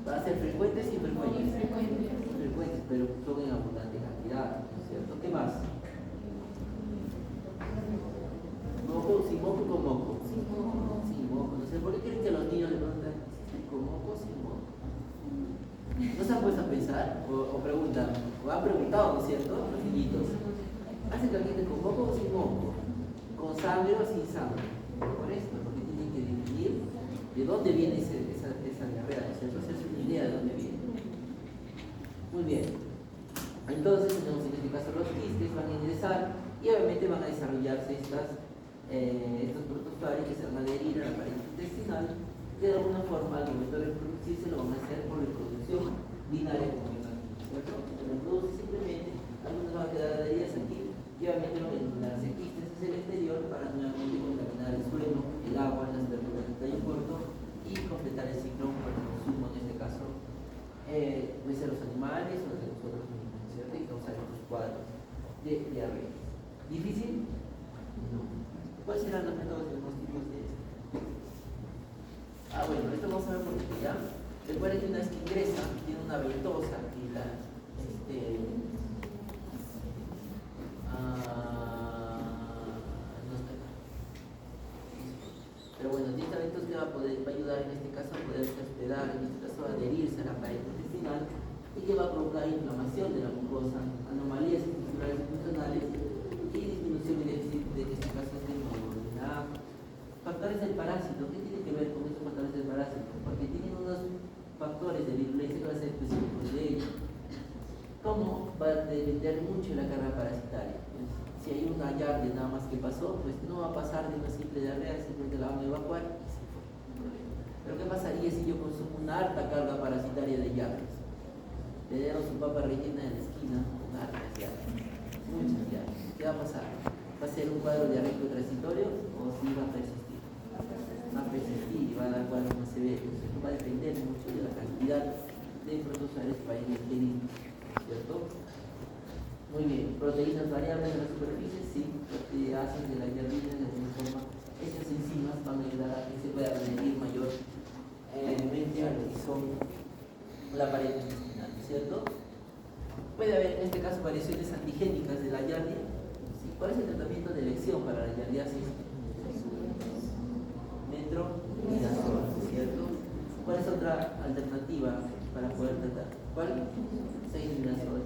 Van a ser frecuentes y infrecuentes. Frecuentes, pero son en abundante cantidad, ¿no es cierto? ¿Qué más? Moco, sin moco, con moco. Sin moco. No sé por qué creen que los niños le preguntan con moco o sin moco. ¿No se han puesto a pensar? O preguntan, o han preguntado, ¿no es cierto? Los niñitos. ¿Hacen caliente con moco o sin moco? ¿Con sangre o sin sangre? Por esto, porque tienen que definir de dónde viene esa diarrea, ¿no es cierto? Hacerse una idea de dónde viene. Muy bien. Entonces tenemos en este caso los quistes, van a ingresar y obviamente van a desarrollarse estos protozoarios que se van a adherir a la pared intestinal, que de alguna forma al momento de reproducirse lo van a hacer por reproducción binaria como es aquí, ¿cierto? Se reproduce simplemente, algunos van a quedar adheridas aquí y obviamente van a eliminarse quistes hacia el exterior para nuevamente contaminar el suelo, el agua, las verduras del tallo corto y completar el ciclo por el consumo, en este caso, puede ser los animales o de nosotros mismos, ¿cierto? Y causar estos cuadros de diarrea. ¿Difícil? No. ¿Cuáles serán los métodos diagnósticos de esto? Bueno, esto vamos a ver por qué ya. Recuerden que una vez que ingresa, tiene una ventosa que la no está acá. Pero bueno, tiene esta ventosa que va a ayudar en este caso a poder hospedar, en este caso a adherirse a la pared intestinal y que va a provocar inflamación de la mucosa, anomalías estructurales y funcionales y disminución y déficit de este caso de hemoglobina. Factores del parásito, ¿qué tiene que ver con estos factores del parásito? Porque tienen unos factores de virulencia que van a ser específicos de ellos. ¿Cómo va a depender mucho la carga parasitaria? Pues, si hay una llave nada más que pasó, pues no va a pasar de una simple diarrea, simplemente la van a evacuar y se fue. Pero ¿qué pasaría si yo consumo una alta carga parasitaria de llaves? Le dieron su papa rellena en la esquina con hartas llaves, muchas llaves. ¿Qué va a pasar? ¿Va a ser un cuadro diarreico transitorio o si va a persistir? Va a persistir y va a dar cuadros más severos. Esto va a depender mucho de la cantidad de protozoarios para ingerir, ¿cierto? Muy bien, proteínas variables en la superficie, sí, que hacen que las yardinas de alguna forma, estas enzimas van a ayudar a que se pueda adherir mayormente a lo que son la pared intestinal, ¿cierto? Puede haber en este caso variaciones antigénicas de la yardia. ¿Sí? ¿Cuál es el tratamiento de elección para la yardiasis? Metronidazol, ¿cierto? ¿Cuál es otra alternativa para poder tratar? ¿Cuál? Tinidazol.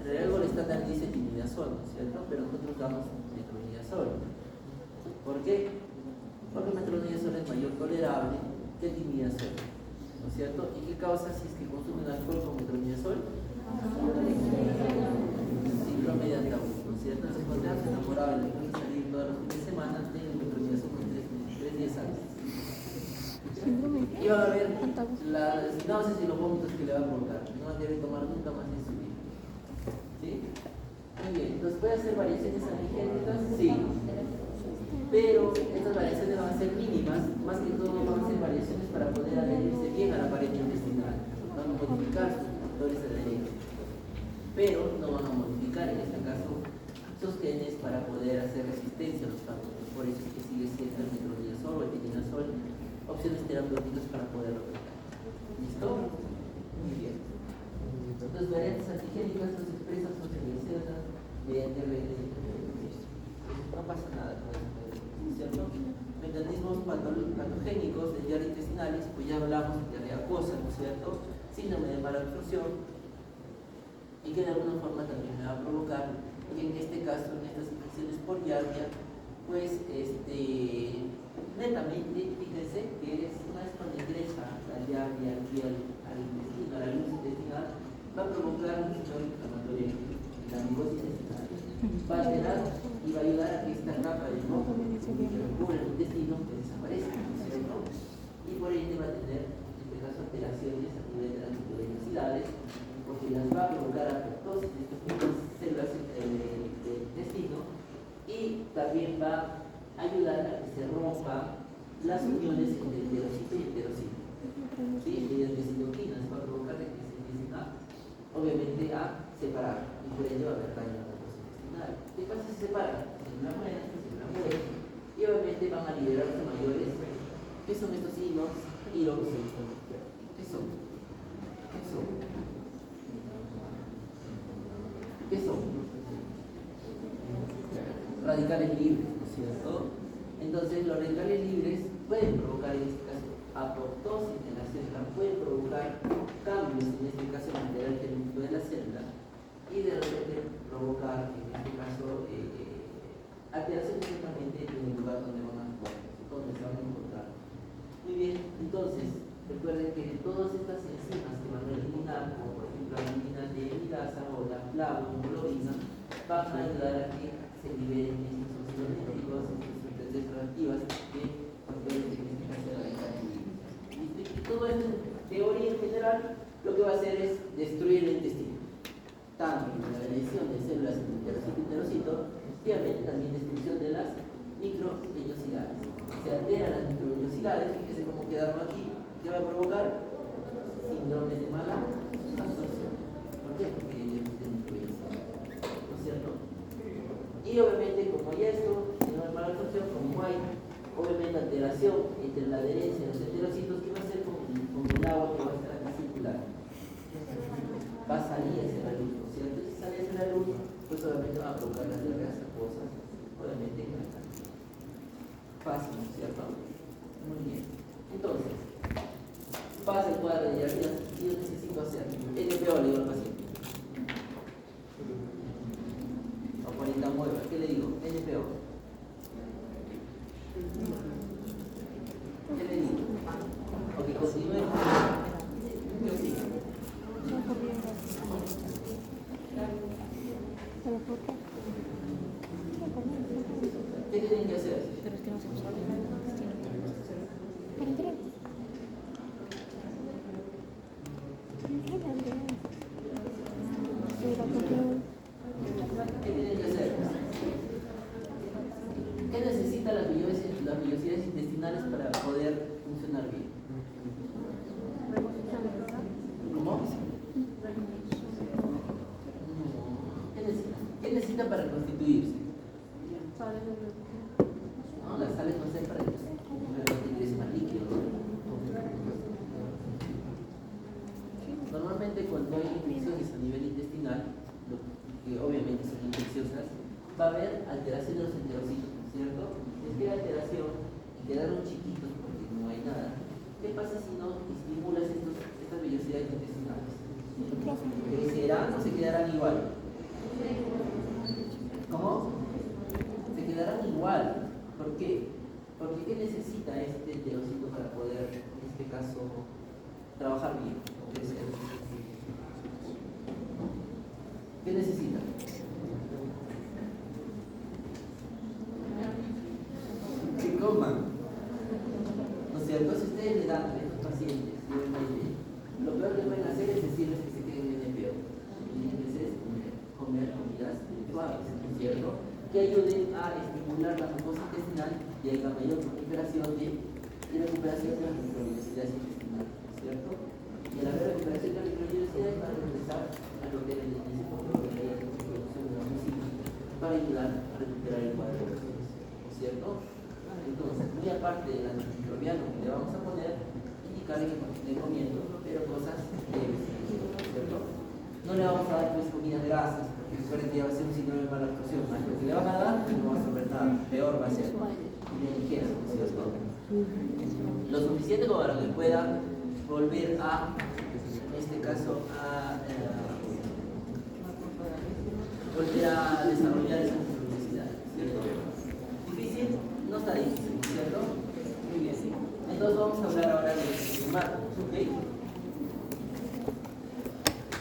En realidad el estándar dice tinidazol, ¿no es cierto? Pero nosotros damos metronidazol. ¿Por qué? Porque metronidazol es mayor tolerable que el tinidazol, ¿no es cierto? ¿Y qué causa si es que consumen alcohol con metronidazol? Síndrome de antagonismo, ¿no es cierto? Entonces cuando estás enamorado y le salir todos los fines de semana, tienen metronidazol con 3 días antes. Y va a haber las náuseas y los vómitos que le va a provocar. No debe tomar nunca más en su vida. ¿Sí? Muy bien. Entonces, ¿puede hacer variaciones antigénicas? Sí. Pero estas variaciones van a ser mínimas. Más que todo van a ser variaciones para poder adherirse bien a la pared intestinal. Van a modificar sus factores de adherencia. Pero no van a modificar, en este caso, sus genes para poder hacer resistencia a los cambios. Por eso es que sigue siendo el metronidazol o el tinidazol opciones terapéuticas para poderlo tratar. ¿Listo? Muy bien. Entonces, variantes antigénicas se expresan socializadas mediante redes. No pasa nada con esto, ¿cierto? Mecanismos patogénicos de diarrea intestinales, pues ya hablamos de diarrea acuosa, ¿no es cierto? Síndrome de mala absorción y que de alguna forma también me va a provocar, y en este caso, en estas infecciones por diarrea, pues netamente, fíjense que una vez cuando ingresa la diarrea aquí al intestino, a la luz intestinal, va a provocar un síndrome inflamatorio en la mucosa intestinal. Va a alterar y va a ayudar a que esta capa de moco que recubre el intestino desaparezca, ¿no es cierto? Y por ende va a tener, en este caso, alteraciones a nivel de las mucosidades, porque las va a provocar apoptosis de estas mismas células del intestino y también va a ayudar a que se rompan las uniones entre enterocito y enterocito. ¿Sí? Mediante citoquinas va a provocar que se empiecen obviamente a separar y por ello va a haber daño a la mucosa intestinal. ¿Qué pasa si se separan? Se mueren y obviamente van a liberarse mayores. ¿Qué son estos hilos? Hilos. ¿Qué son? ¿Qué son? ¿Qué son? Radicales libres, ¿no es cierto? Entonces los radicales libres pueden provocar en este caso apoptosis en la célula, pueden provocar cambios en este caso en el material genético de la célula y de repente provocar en este caso alteraciones justamente en el lugar donde van a actuar, donde se van a encontrar. Muy bien, entonces recuerden que todas estas enzimas que van a eliminar, como por ejemplo la eliminante de milasa o la flavohemoglobina, van a ayudar a que se liberen estos óxidos nítricos, estas sustancias reactivas que contienen en este caso radicales libres. Y todo esto en teoría en general lo que va a hacer es destruir el intestino, tanto en la lesión de células enterocito y enterocito, y obviamente también destrucción de las microvellosidades. Se alteran las microvellosidades, fíjense cómo quedaron aquí, ¿qué va a provocar? Síndrome de mala absorción. ¿Por qué? Porque ellos tienen microvellosidades, ¿no es cierto? Y obviamente como hay esto, síndrome de mala absorción, como hay obviamente alteración entre la adherencia de los enterocitos, ¿qué va a hacer con el agua que va a estar aquí circulando? Va a salir hacia la luz, ¿no es cierto? Si sale hacia la luz, pues obviamente va a provocar las diarreas acuosas, obviamente en la cantidad. Fácil, ¿no es cierto? Muy bien. Entonces, pasa el cuadro de diarreas y yo necesito hacer NPO, le digo al paciente. O por la mueva, ¿qué le digo? NPO. ¿Qué le digo? Ok, continúe. ¿Qué opina? ¿Qué tienen que hacer? Pero es que no se absorbe en el intestino. Para entrar. ¿Qué tienen que hacer? ¿Qué necesitan las vellosidades intestinales para poder funcionar bien? ¿Cómo? ¿Qué necesitan para constituirse? No, las sales no sé para que es más líquido, ¿no? Normalmente cuando hay infecciones a nivel intestinal, que obviamente son infecciosas, va a haber alteración de los enterocitos, ¿cierto? Es que la alteración y quedaron chiquitos porque no hay nada. ¿Qué pasa si no estimulas estas vellosidades intestinales? ¿Crecerán o se quedarán igual? ¿Cómo? Se quedarán igual. ¿Por qué? Porque ¿qué necesita este enterocito para poder, en este caso, trabajar bien o crecer? ¿Qué necesita? Que coman. ¿No es cierto? Si ustedes le dan a estos pacientes lo peor que pueden hacer es decirles que se queden en el peor. Entonces, comer comidas suaves, ¿no es cierto? Que ayuden a estimular la mucosa intestinal y a la mayor proliferación y recuperación de las microvellosidades intestinales, ¿no es cierto? Y a la vez recuperación de las microvellosidades va a regresar a lo que era el inicio de la producción de la mucina para ayudar a recuperar el cuadro de los, ¿no es cierto? Entonces, muy aparte del antimicrobiano que le vamos a poner, indicarle que continúe comiendo, pero cosas leves, ¿no es cierto? No le vamos a dar pues comidas grasas, porque recuerden que ya va a ser un síndrome de mala absorción. Más lo que le van a dar, no va a absorber nada, peor va a ser. Comida ligera, ¿no es cierto? Lo suficiente como para que pueda volver a, en este caso, volver a desarrollar esa necesidad, ¿cierto? Difícil, no está difícil, ¿cierto? Muy bien. Entonces vamos a hablar ahora de nematodos, ¿ok?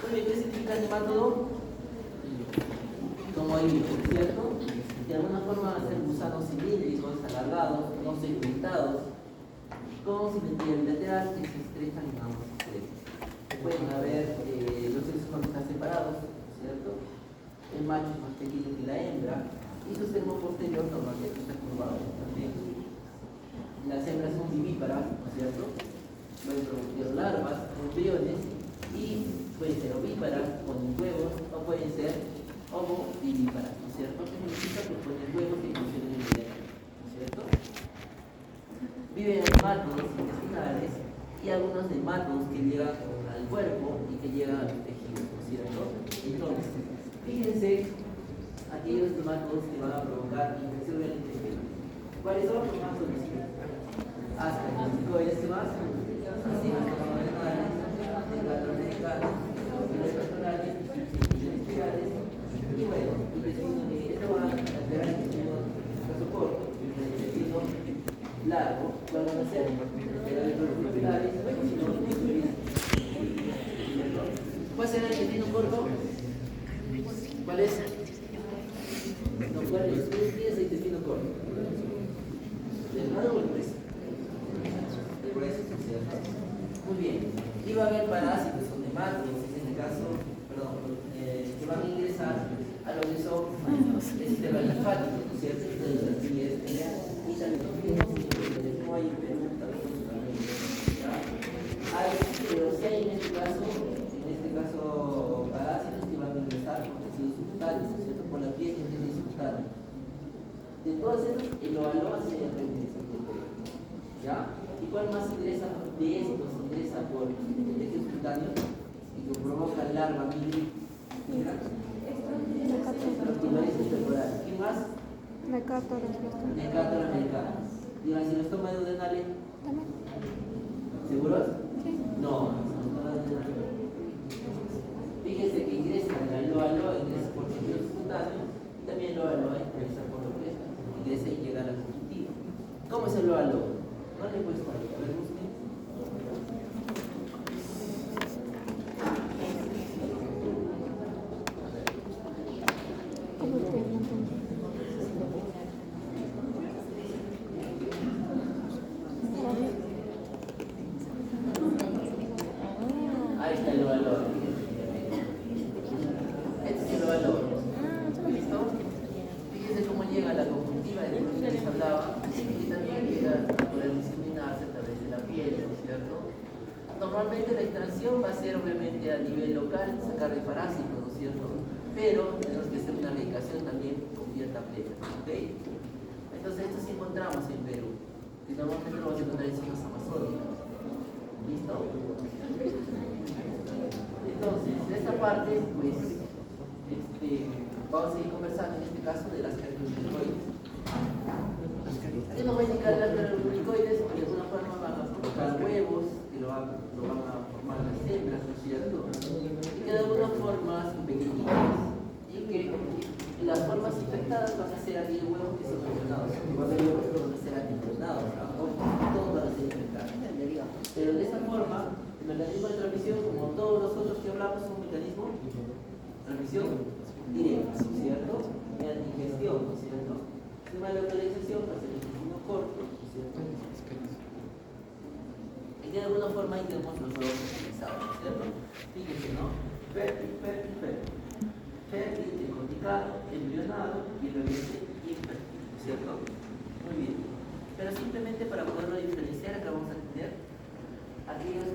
Muy bien, ¿qué significa nemátodo? Como hilo, ¿cierto? De alguna forma van a ser gusanos cilíndricos, alargados, no segmentados, con simetría bilateral que se estrechan en ambos extremos. Pueden haber los sexos cuando están separados, ¿cierto? El macho es más pequeño que la hembra y y su extremo posterior normalmente está curvado también. Las hembras son vivíparas, ¿no es cierto? Pueden producir larvas, embriones y pueden ser ovíparas, ponen huevos o pueden ser ovovivíparas, ¿no es cierto? Que significa que ponen huevos que funcionan inmediatamente, ¿no es cierto? Viven en nematodos intestinales y algunos nematodos que llegan al cuerpo y que llegan a los tejidos, ¿no es cierto? Entonces, fíjense aquellos nematodos que van a provocar infección del intestino. ¿Cuáles son los más conocidos? Hasta el corticoides que más, así como renales, hepatomeducales, pectorales, intestinales, y bueno, esto va a alterar el intestino caso corto, el intestino largo, ¿cuál van a ser? Pectorales, ¿cuál será el intestino corto? ¿Cuál es? No, ¿cuál es? ¿Qué es el intestino corto? ¿Delgado o el grueso? El grueso, ¿cierto? Muy bien. Y va a haber parásitos o nematodos, en este caso, que van a ingresar a lo que son el sistema linfático, ¿no es cierto? Y también no hay preguntas, hay, pero sí hay en este caso, parásitos que van a ingresar por tejidos subcutáneos, ¿no es cierto? Por la piel y el tejido subcutáneo. De todas esas, el OALOA se regresa. ¿Ya? ¿Y cuál más ingresa de estos? Ingresa por el tejido subcutáneo y que provoca larva migra. ¿Qué más? Necátora americana. Digan, si los toma duodenales. ¿Seguros? Sí. No. Fíjense que ingresa la LOA ingresa por tejido subcutáneo y también LOA ingresa por lo que ingresa y llega a la conjuntiva. ¿Cómo es el LOA? No le he puesto ahí, a ver, busquen. Ahí está el valor. Este es el valor. ¿Listo? Fíjense cómo llega la conjuntiva de lo que les hablaba y también llega a poder diseminarse a través de la piel, ¿no es cierto? Normalmente la extracción va a ser obviamente a nivel local, sacar de parásitos, ¿no es cierto? Pero tenemos que hacer una medicación también cubierta plena, ¿ok? Entonces esto sí encontramos en Perú, y normalmente lo vamos a encontrar en zonas amazónicas. ¿Listo? Entonces, de esta parte, pues, vamos a seguir conversando en este caso de las características. ¿Qué nos va a indicar las características? Que de alguna forma van a provocar huevos, que lo van a formar las hembras, ¿no es cierto? Y que de alguna forma son pequeñitas. Y que las formas infectadas van a ser aquellos huevos que son embrionados. Va a haber huevos que van a ser embrionados, todos van a ser infectados. Pero de esta forma, el mecanismo de transmisión, como todos los otros que hablamos, es un mecanismo de transmisión directa, ¿no es cierto? Mediante ingestión, ¿no es cierto? Una localización va a ser el intestino corto, ¿no es cierto? Y de alguna forma ahí tenemos los huevos utilizados, ¿no es cierto? Fíjense, ¿no? Fértil, decorticado, embrionado y realmente infértil, ¿no es cierto? Muy bien. Pero simplemente para poderlo diferenciar, acá vamos a tener aquellos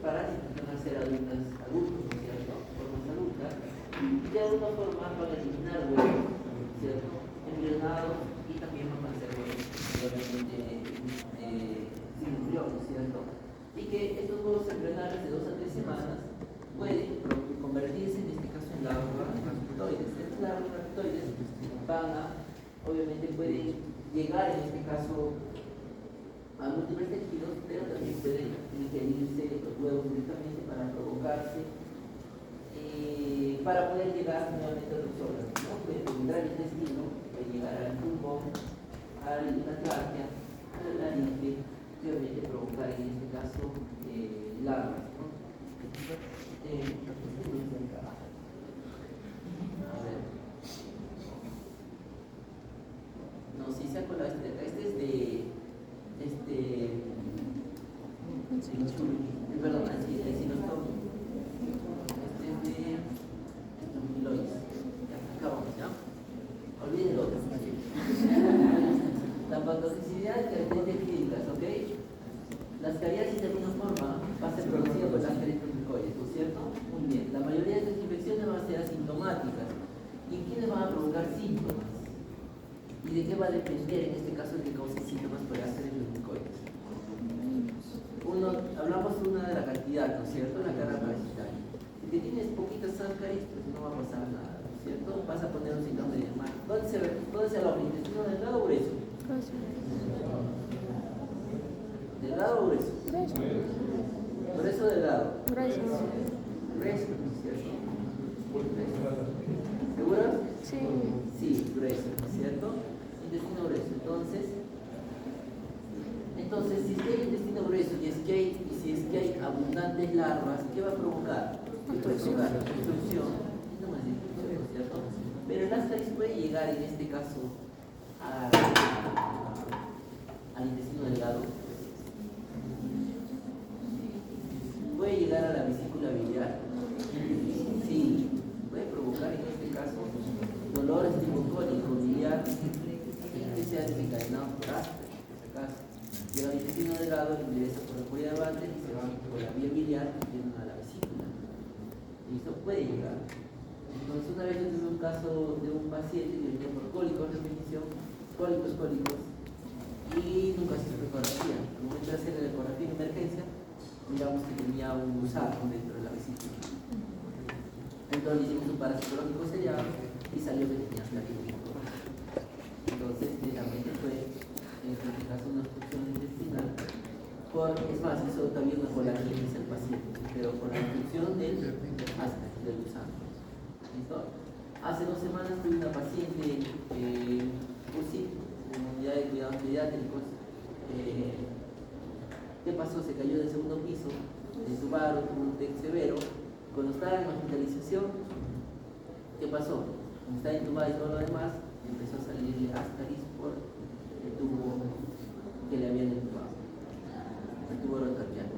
parásitos que van a ser adultos, ¿no es cierto? Formas adultas, y de alguna forma van a eliminar huevos, ¿no es cierto? Embrionados y también van a ser huevos, obviamente, sin embrión, ¿no es cierto? Y que estos huevos embrionales de 2 a 3 semanas pueden convertirse, en este caso, en larvas raftoides. Estas larvas raftoides van a, obviamente, pueden llegar, en este caso, a múltiples tejidos, pero también pueden ingerirse los huevos directamente para provocarse, para poder llegar nuevamente a los órganos, ¿no? Puede penetrar el intestino, puede llegar al pulmón, a la tráquea, a la laringe, y obviamente provocar en este caso larvas, ¿no? A ver. No, si se acuerda este es de perdón, el sinostomio. Este es de amiloides. Ya, acá vamos, ¿ya? Olviden qué va a depender en este caso que cause síntomas puede hacer el glucoides? Hablamos de la cantidad, ¿no es cierto? La carga parasitaria. Si te tienes poquitas Ascaris, pues no va a pasar nada, ¿no es cierto? Vas a poner un síndrome de mal. ¿Dónde se aloja? ¿Intestino delgado o grueso? ¿Delgado o grueso? ¿Grueso o delgado? Grueso, ¿no es cierto? ¿Seguro? Sí. Sí, grueso, ¿no es cierto? Intestino grueso. Entonces, si es que hay intestino grueso y si es que hay abundantes larvas, ¿qué va a provocar? ¿Qué puede provocar? Destrucción. No más destrucción, ¿no es cierto? Pero el Ascaris puede llegar en este caso al intestino delgado. Puede llegar a la vesícula biliar. Sí, puede provocar en este caso dolores tipo cólico biliar que sea desencadenado por Ascaris, en este caso. Llega al intestino delgado, ingresa por la cuerda de Bartlett y se va por la vía biliar y llegan a la vesícula. Y esto puede llegar. Entonces, una vez yo tuve un caso de un paciente que venía por cólicos, repetición, cólicos, y nunca se hizo ecografía. Al momento de hacer la ecografía en emergencia, miramos que tenía un gusano dentro de la vesícula. Entonces, hicimos un parasitológico sellado y salió que tenía Ascaris. Entonces, realmente fue en este caso una obstrucción intestinal, es más, hizo también una colagitis el paciente, pero con la obstrucción del Ascaris, del gusano. ¿Listo? Hace 2 semanas tuve una paciente UCI, en unidad de cuidados pediátricos. ¿Qué pasó? Se cayó del segundo piso, entubaron, tuvo un TEC severo. Cuando estaba en hospitalización, ¿qué pasó? Cuando estaba entubada y todo lo demás, empezó a salir Ascaris por el tubo que le habían entubado, el tubo orotraqueal,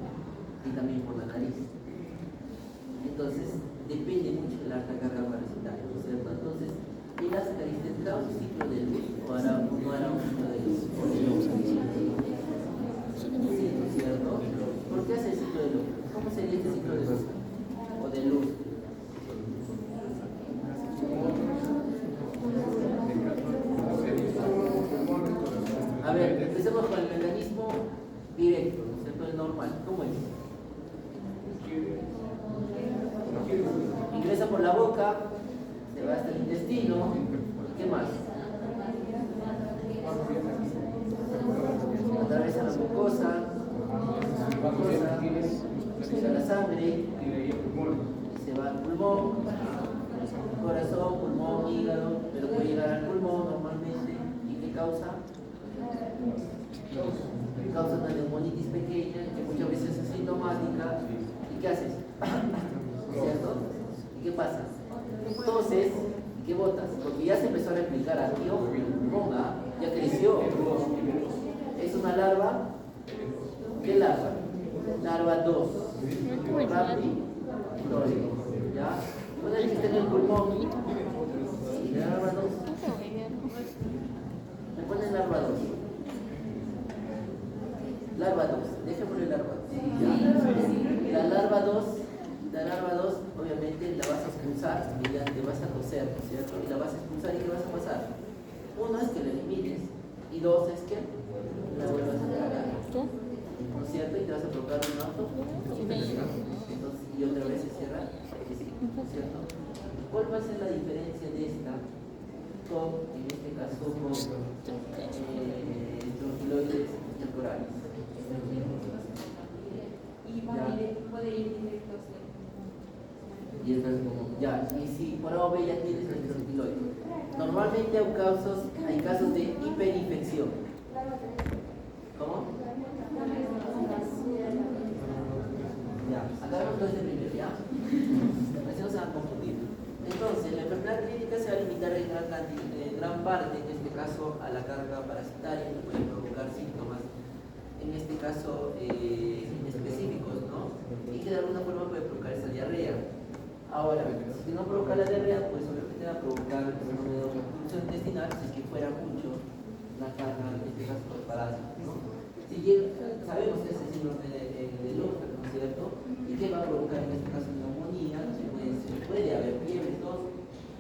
y también por la nariz. Entonces, depende mucho de la alta carga parasitaria, ¿no es cierto? Entonces, ¿el Ascaris tendrá un ciclo de luz o no hará un ciclo de luz? Sí, ¿no es cierto? ¿Por qué hace el ciclo de luz? ¿Cómo sería este ciclo de luz? O de luz. A ver, empecemos con el mecanismo directo, ¿no es cierto? El normal. ¿Cómo es? Ingresa por la boca, se va hasta el intestino. ¿Qué más? Atraviesa la mucosa, llega la sangre, se va al pulmón, corazón, pulmón, hígado, pero puede llegar al pulmón normalmente. ¿Y qué causa? Causa una neumonitis pequeña que muchas veces es asintomática. ¿Y qué haces? ¿Cierto? ¿Y qué pasa? Toses y ¿qué botas? Porque ya se empezó a replicar aquí, ojo, ya creció. ¿Es una larva? ¿Qué larva? Larva 2. Rápido. ¿Ya? Una vez que está en el pulmón, larva 2. Me ponen larva 2. Larva 2. Déjame larva 2. La larva 2, obviamente la vas a expulsar mediante, vas a toser, ¿no es cierto? Y la vas a expulsar y ¿qué vas a pasar? Uno es que la elimines y 2 es que la vuelvas a tragar, ¿no es cierto? Y te vas a provocar un auto y otra vez se cierra, ¿no es cierto? ¿Cuál va a ser la diferencia de esta con, en este caso, con tronquiloides temporales? Y puede ir directo hacia. Y entonces como, ya, y si por A o B ya tienes el tronquiloide. Normalmente hay casos de hiperinfección. ¿Cómo? Ya, acá desde primero, ¿ya? Así no se van a confundir. Entonces, la enfermedad clínica se va a limitar en gran parte, en este caso, a la carga parasitaria, que puede provocar síntomas, en este caso, específicos, ¿no? Y que de alguna forma puede provocar esa diarrea. Ahora, si no provoca la diarrea, pues obviamente va a provocar el fenómeno de obstrucción intestinal, si es que fuera mucho la carga, en este caso, de parásitos, ¿no? Si sabemos que es el síndrome de Lofgren, ¿no es cierto? ¿Y qué va a provocar en este caso neumonía? Puede haber fiebre, tos,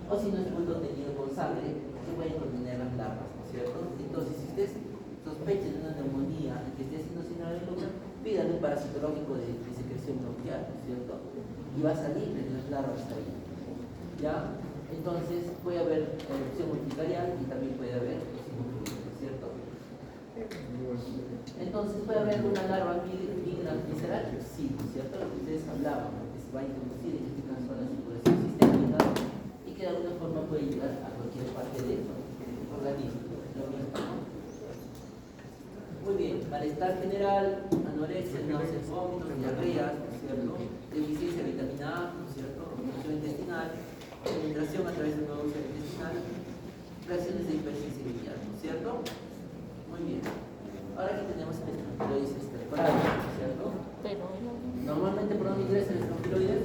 o si no es muy contenido con sangre, que pueden contener las larvas, ¿no es ¿cierto? Entonces, si ustedes sospechan de una neumonía que esté haciendo síndrome de Lucas, pidan un parasitológico de secreción bronquial, ¿cierto? Y va a salir de las larvas ahí, ¿ya? Entonces puede haber erupción urticarial y también puede haber sinusitis, ¿cierto? Entonces puede haber una larva migra visceral, sí, ¿cierto? Lo que ustedes hablaban, que se va a introducir en este caso a la circulación sistémica y que de alguna forma puede llegar a cualquier parte del organismo. Lo mismo, ¿no? Muy bien, malestar general, anorexia, náuseas, vómitos, diarrea, ¿no es cierto? Deficiencia de vitamina A, ¿no es cierto? Función intestinal, penetración a través del nuevo útero intestinal, reacciones de hipersensibilidad, ¿no es cierto? Muy bien. Ahora aquí tenemos el estronquiloides estercolado, ¿no es cierto? Normalmente, ¿por dónde ingresa el estronquiloides?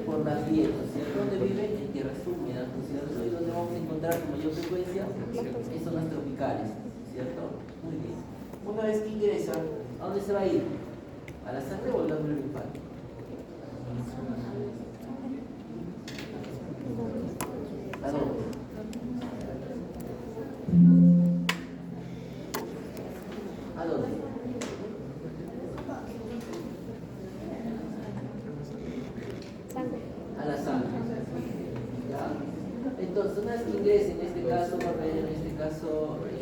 Por la piel, ¿no es cierto? ¿Dónde vive? En tierras húmedas, ¿no es cierto? Y donde vamos a encontrar con mayor frecuencia en zonas tropicales, ¿cierto? Muy bien. Una vez que ingresa, ¿a dónde se va a ir? ¿A la sangre o al glóbulo linfático? ¿A dónde? ¿A dónde? A la sangre. ¿Ya? Entonces, una vez que ingrese, en este caso,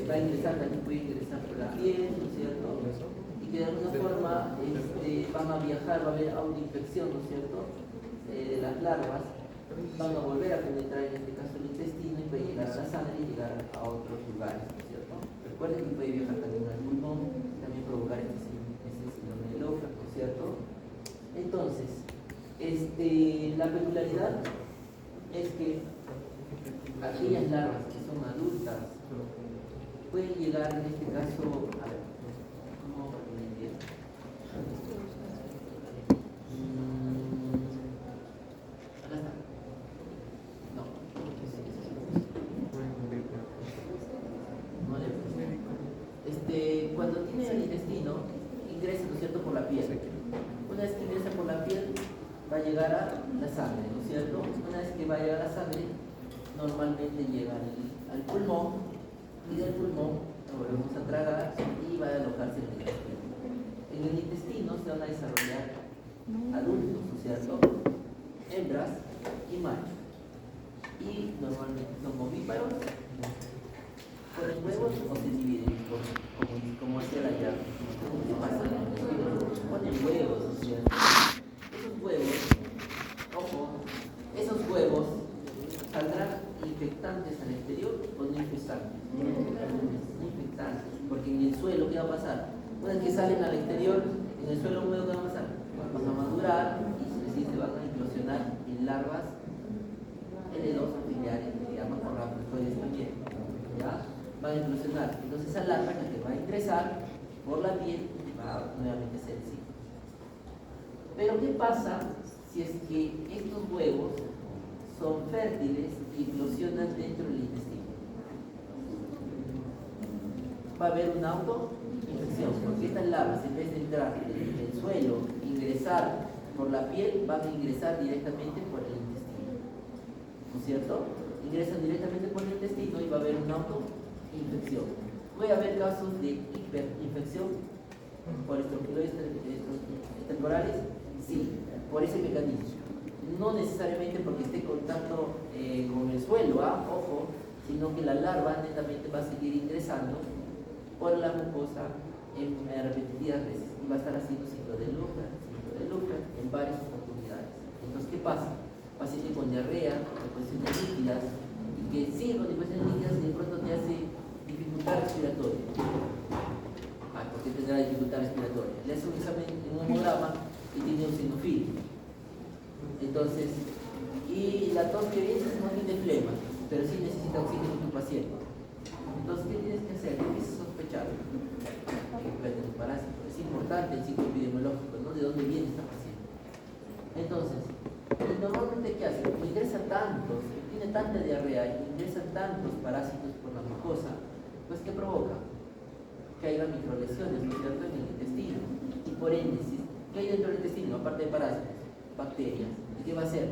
va a ingresar, también puede ingresar por la piel, ¿no es cierto? Y que de alguna forma van a viajar, va a haber autoinfección, ¿no es cierto? De las larvas, van a volver a penetrar, en este caso, el intestino y puede llegar a la sangre y llegar a otros lugares, ¿no es cierto? Recuerden que puede viajar también al pulmón, también provocar este síndrome de Locke, ¿no es cierto? Entonces, la peculiaridad es que aquellas larvas que son adultas pueden llegar, en este caso, a ver, ¿cómo entiendo? Acá está. No, no le cuando tiene el intestino, ingresa, ¿no es cierto?, por la piel. Una vez que ingresa por la piel, va a llegar a la sangre, ¿no es cierto? Una vez que va a llegar a la sangre, normalmente llega al pulmón, y del pulmón lo volvemos a tragar y va a alojarse en el intestino. En el intestino se van a desarrollar adultos, ¿no es cierto?, hembras y machos. Y normalmente son ovíparos, ponen huevos o se dividen, como hacía la llave. ¿Qué pasa? Ponen huevos, ¿no es cierto? Esos huevos, ojo, esos huevos saldrán infectantes al exterior o no infectantes. Infectantes, porque en el suelo, ¿qué va a pasar? Una vez que salen al exterior, en el suelo húmedo, ¿qué va a pasar? Van a madurar y se van a implosionar en larvas L2 afiliares, que se llaman corraptoides también. ¿Ya? Van a implosionar. Entonces esa larva que va a ingresar por la piel va nuevamente a ser el ciclo. Pero ¿qué pasa si es que estos huevos son fértiles y eclosionan dentro del intestino? Va a haber una autoinfección, porque estas larvas, en vez de entrar del suelo, ingresar por la piel, van a ingresar directamente por el intestino, ¿no es cierto? Ingresan directamente por el intestino y va a haber una autoinfección. Puede haber casos de hiperinfección por estronquiloides temporales, sí, por ese mecanismo. No necesariamente porque esté en contacto con el suelo, ojo, sino que la larva netamente va a seguir ingresando por la mucosa en repetidas veces y va a estar haciendo ciclo de Lucas en varias oportunidades. Entonces, ¿qué pasa? Paciente con diarrea, deposiciones líquidas, y que sigue con deposiciones líquidas y de pronto te hace dificultad respiratoria. ¿Por qué tendrá dificultad respiratoria? Le hace un examen en un hemograma y tiene un eosinofílico. Entonces, y la tos que viene es más bien de flema, pero sí necesita oxígeno en tu paciente. Entonces, ¿qué tienes que hacer? Tienes que sospechar que puede tener un parásito. Es importante el ciclo epidemiológico, ¿no? ¿De dónde viene esta paciente? Entonces, normalmente, ¿qué hace? Como ingresan tantos, tiene tanta diarrea y ingresan tantos parásitos por la mucosa, pues ¿qué provoca? Que haya microlesiones, ¿no es cierto?, en el intestino. Y por ende, ¿qué hay dentro del intestino? Aparte de parásitos, bacterias. ¿Y qué va a hacer?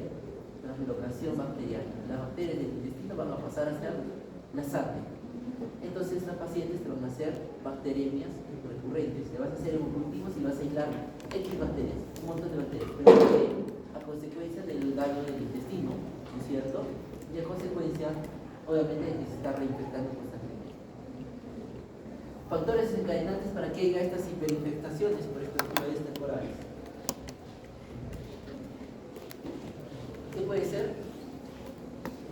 Translocación bacteriana. Las bacterias del intestino van a pasar hacia la sangre. Entonces estas pacientes te van a hacer bacteriemias recurrentes. Le vas a hacer hemocultivos y vas a aislar X bacterias, un montón de bacterias, pero a consecuencia del daño del intestino, ¿no es cierto? Y a consecuencia, obviamente, que se está reinfectando constantemente. Factores desencadenantes para que haya estas hiperinfectaciones por estructuras temporales. ¿Qué puede ser?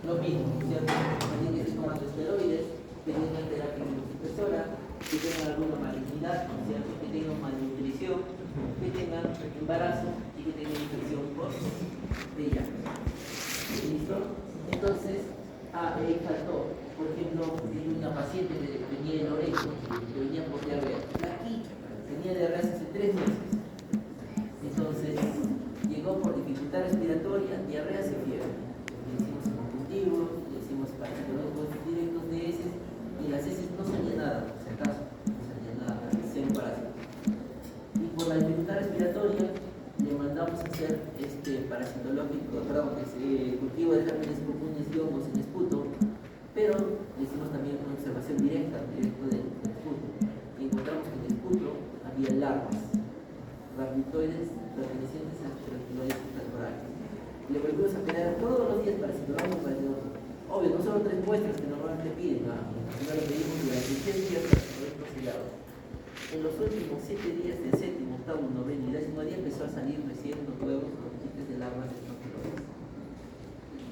Lo mismo, ¿cierto? Alguien que esté tomando esteroides, que tenga terapia inmunosupresora, que tengan alguna malignidad, ¿cierto? Que tengan malnutrición, que tengan embarazo y que tengan infección por VIH. ¿Listo? Entonces, faltó, por ejemplo, una paciente que tenía el orejo, que venía por diarrea, aquí tenía diarrea hace 3 meses. Entonces, llegó por dificultad respiratoria, diarrea y fiebre. Le hicimos hemocultivos, le hicimos parasicológicos directos de heces, y en las heces no salía nada, por si acaso, no salía nada, cero parásitos. Y por la dificultad respiratoria, le mandamos a hacer parasitológico, cultivo de gérmenes comunes y hongos en esputo, pero le hicimos también una observación directo del esputo. Y encontramos que en el esputo había larvas, rhabditoides pertenecientes a esteroides temporales. Le volvimos a pedir todos los días parasitológico. Obvio, no solo 3 muestras que normalmente piden, sino lo pedimos durante 10 días parasitológico sellado. En los últimos 7 días del séptimo, octavo, noveno y 10º día empezó a salir recién los huevos con chistes de larvas de esteroides.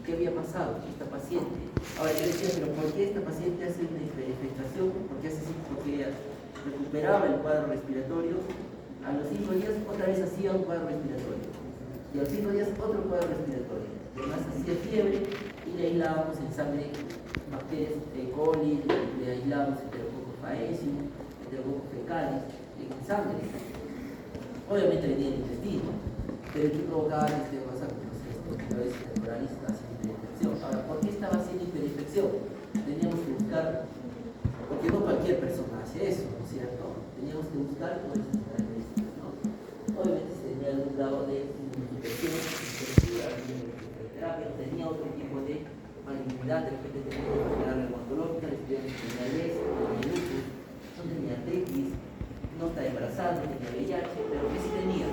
¿Qué había pasado? Esta paciente. Ahora yo decía, pero ¿por qué esta paciente hace una hiperinfectación? ¿Por qué hace así? Porque ella recuperaba el cuadro respiratorio. A los 5 días otra vez hacía un cuadro respiratorio. Y a los 5 días otro cuadro respiratorio. Además hacía fiebre y le aislábamos en sangre bacterias E. coli, le aislábamos Enterococcus faecium, Enterococcus fecalis, en sangre. Obviamente venía el intestino, pero ¿qué provocaba este WhatsApp? Esteroides temporales haciendo hiperinfección. Ahora, ¿por qué estaba haciendo hiperinfección? Teníamos que buscar, porque no cualquier persona hace eso, ¿no es cierto? Teníamos que buscar por esas características, ¿no? Obviamente se tenía algún grado de infección, terapia, tenía otro tipo de malignidad, de repente tenía una enfermedad reumatológica, tenía lupus, no tenía artritis, no está embarazada, no tenía VIH, pero ¿qué sí tenía?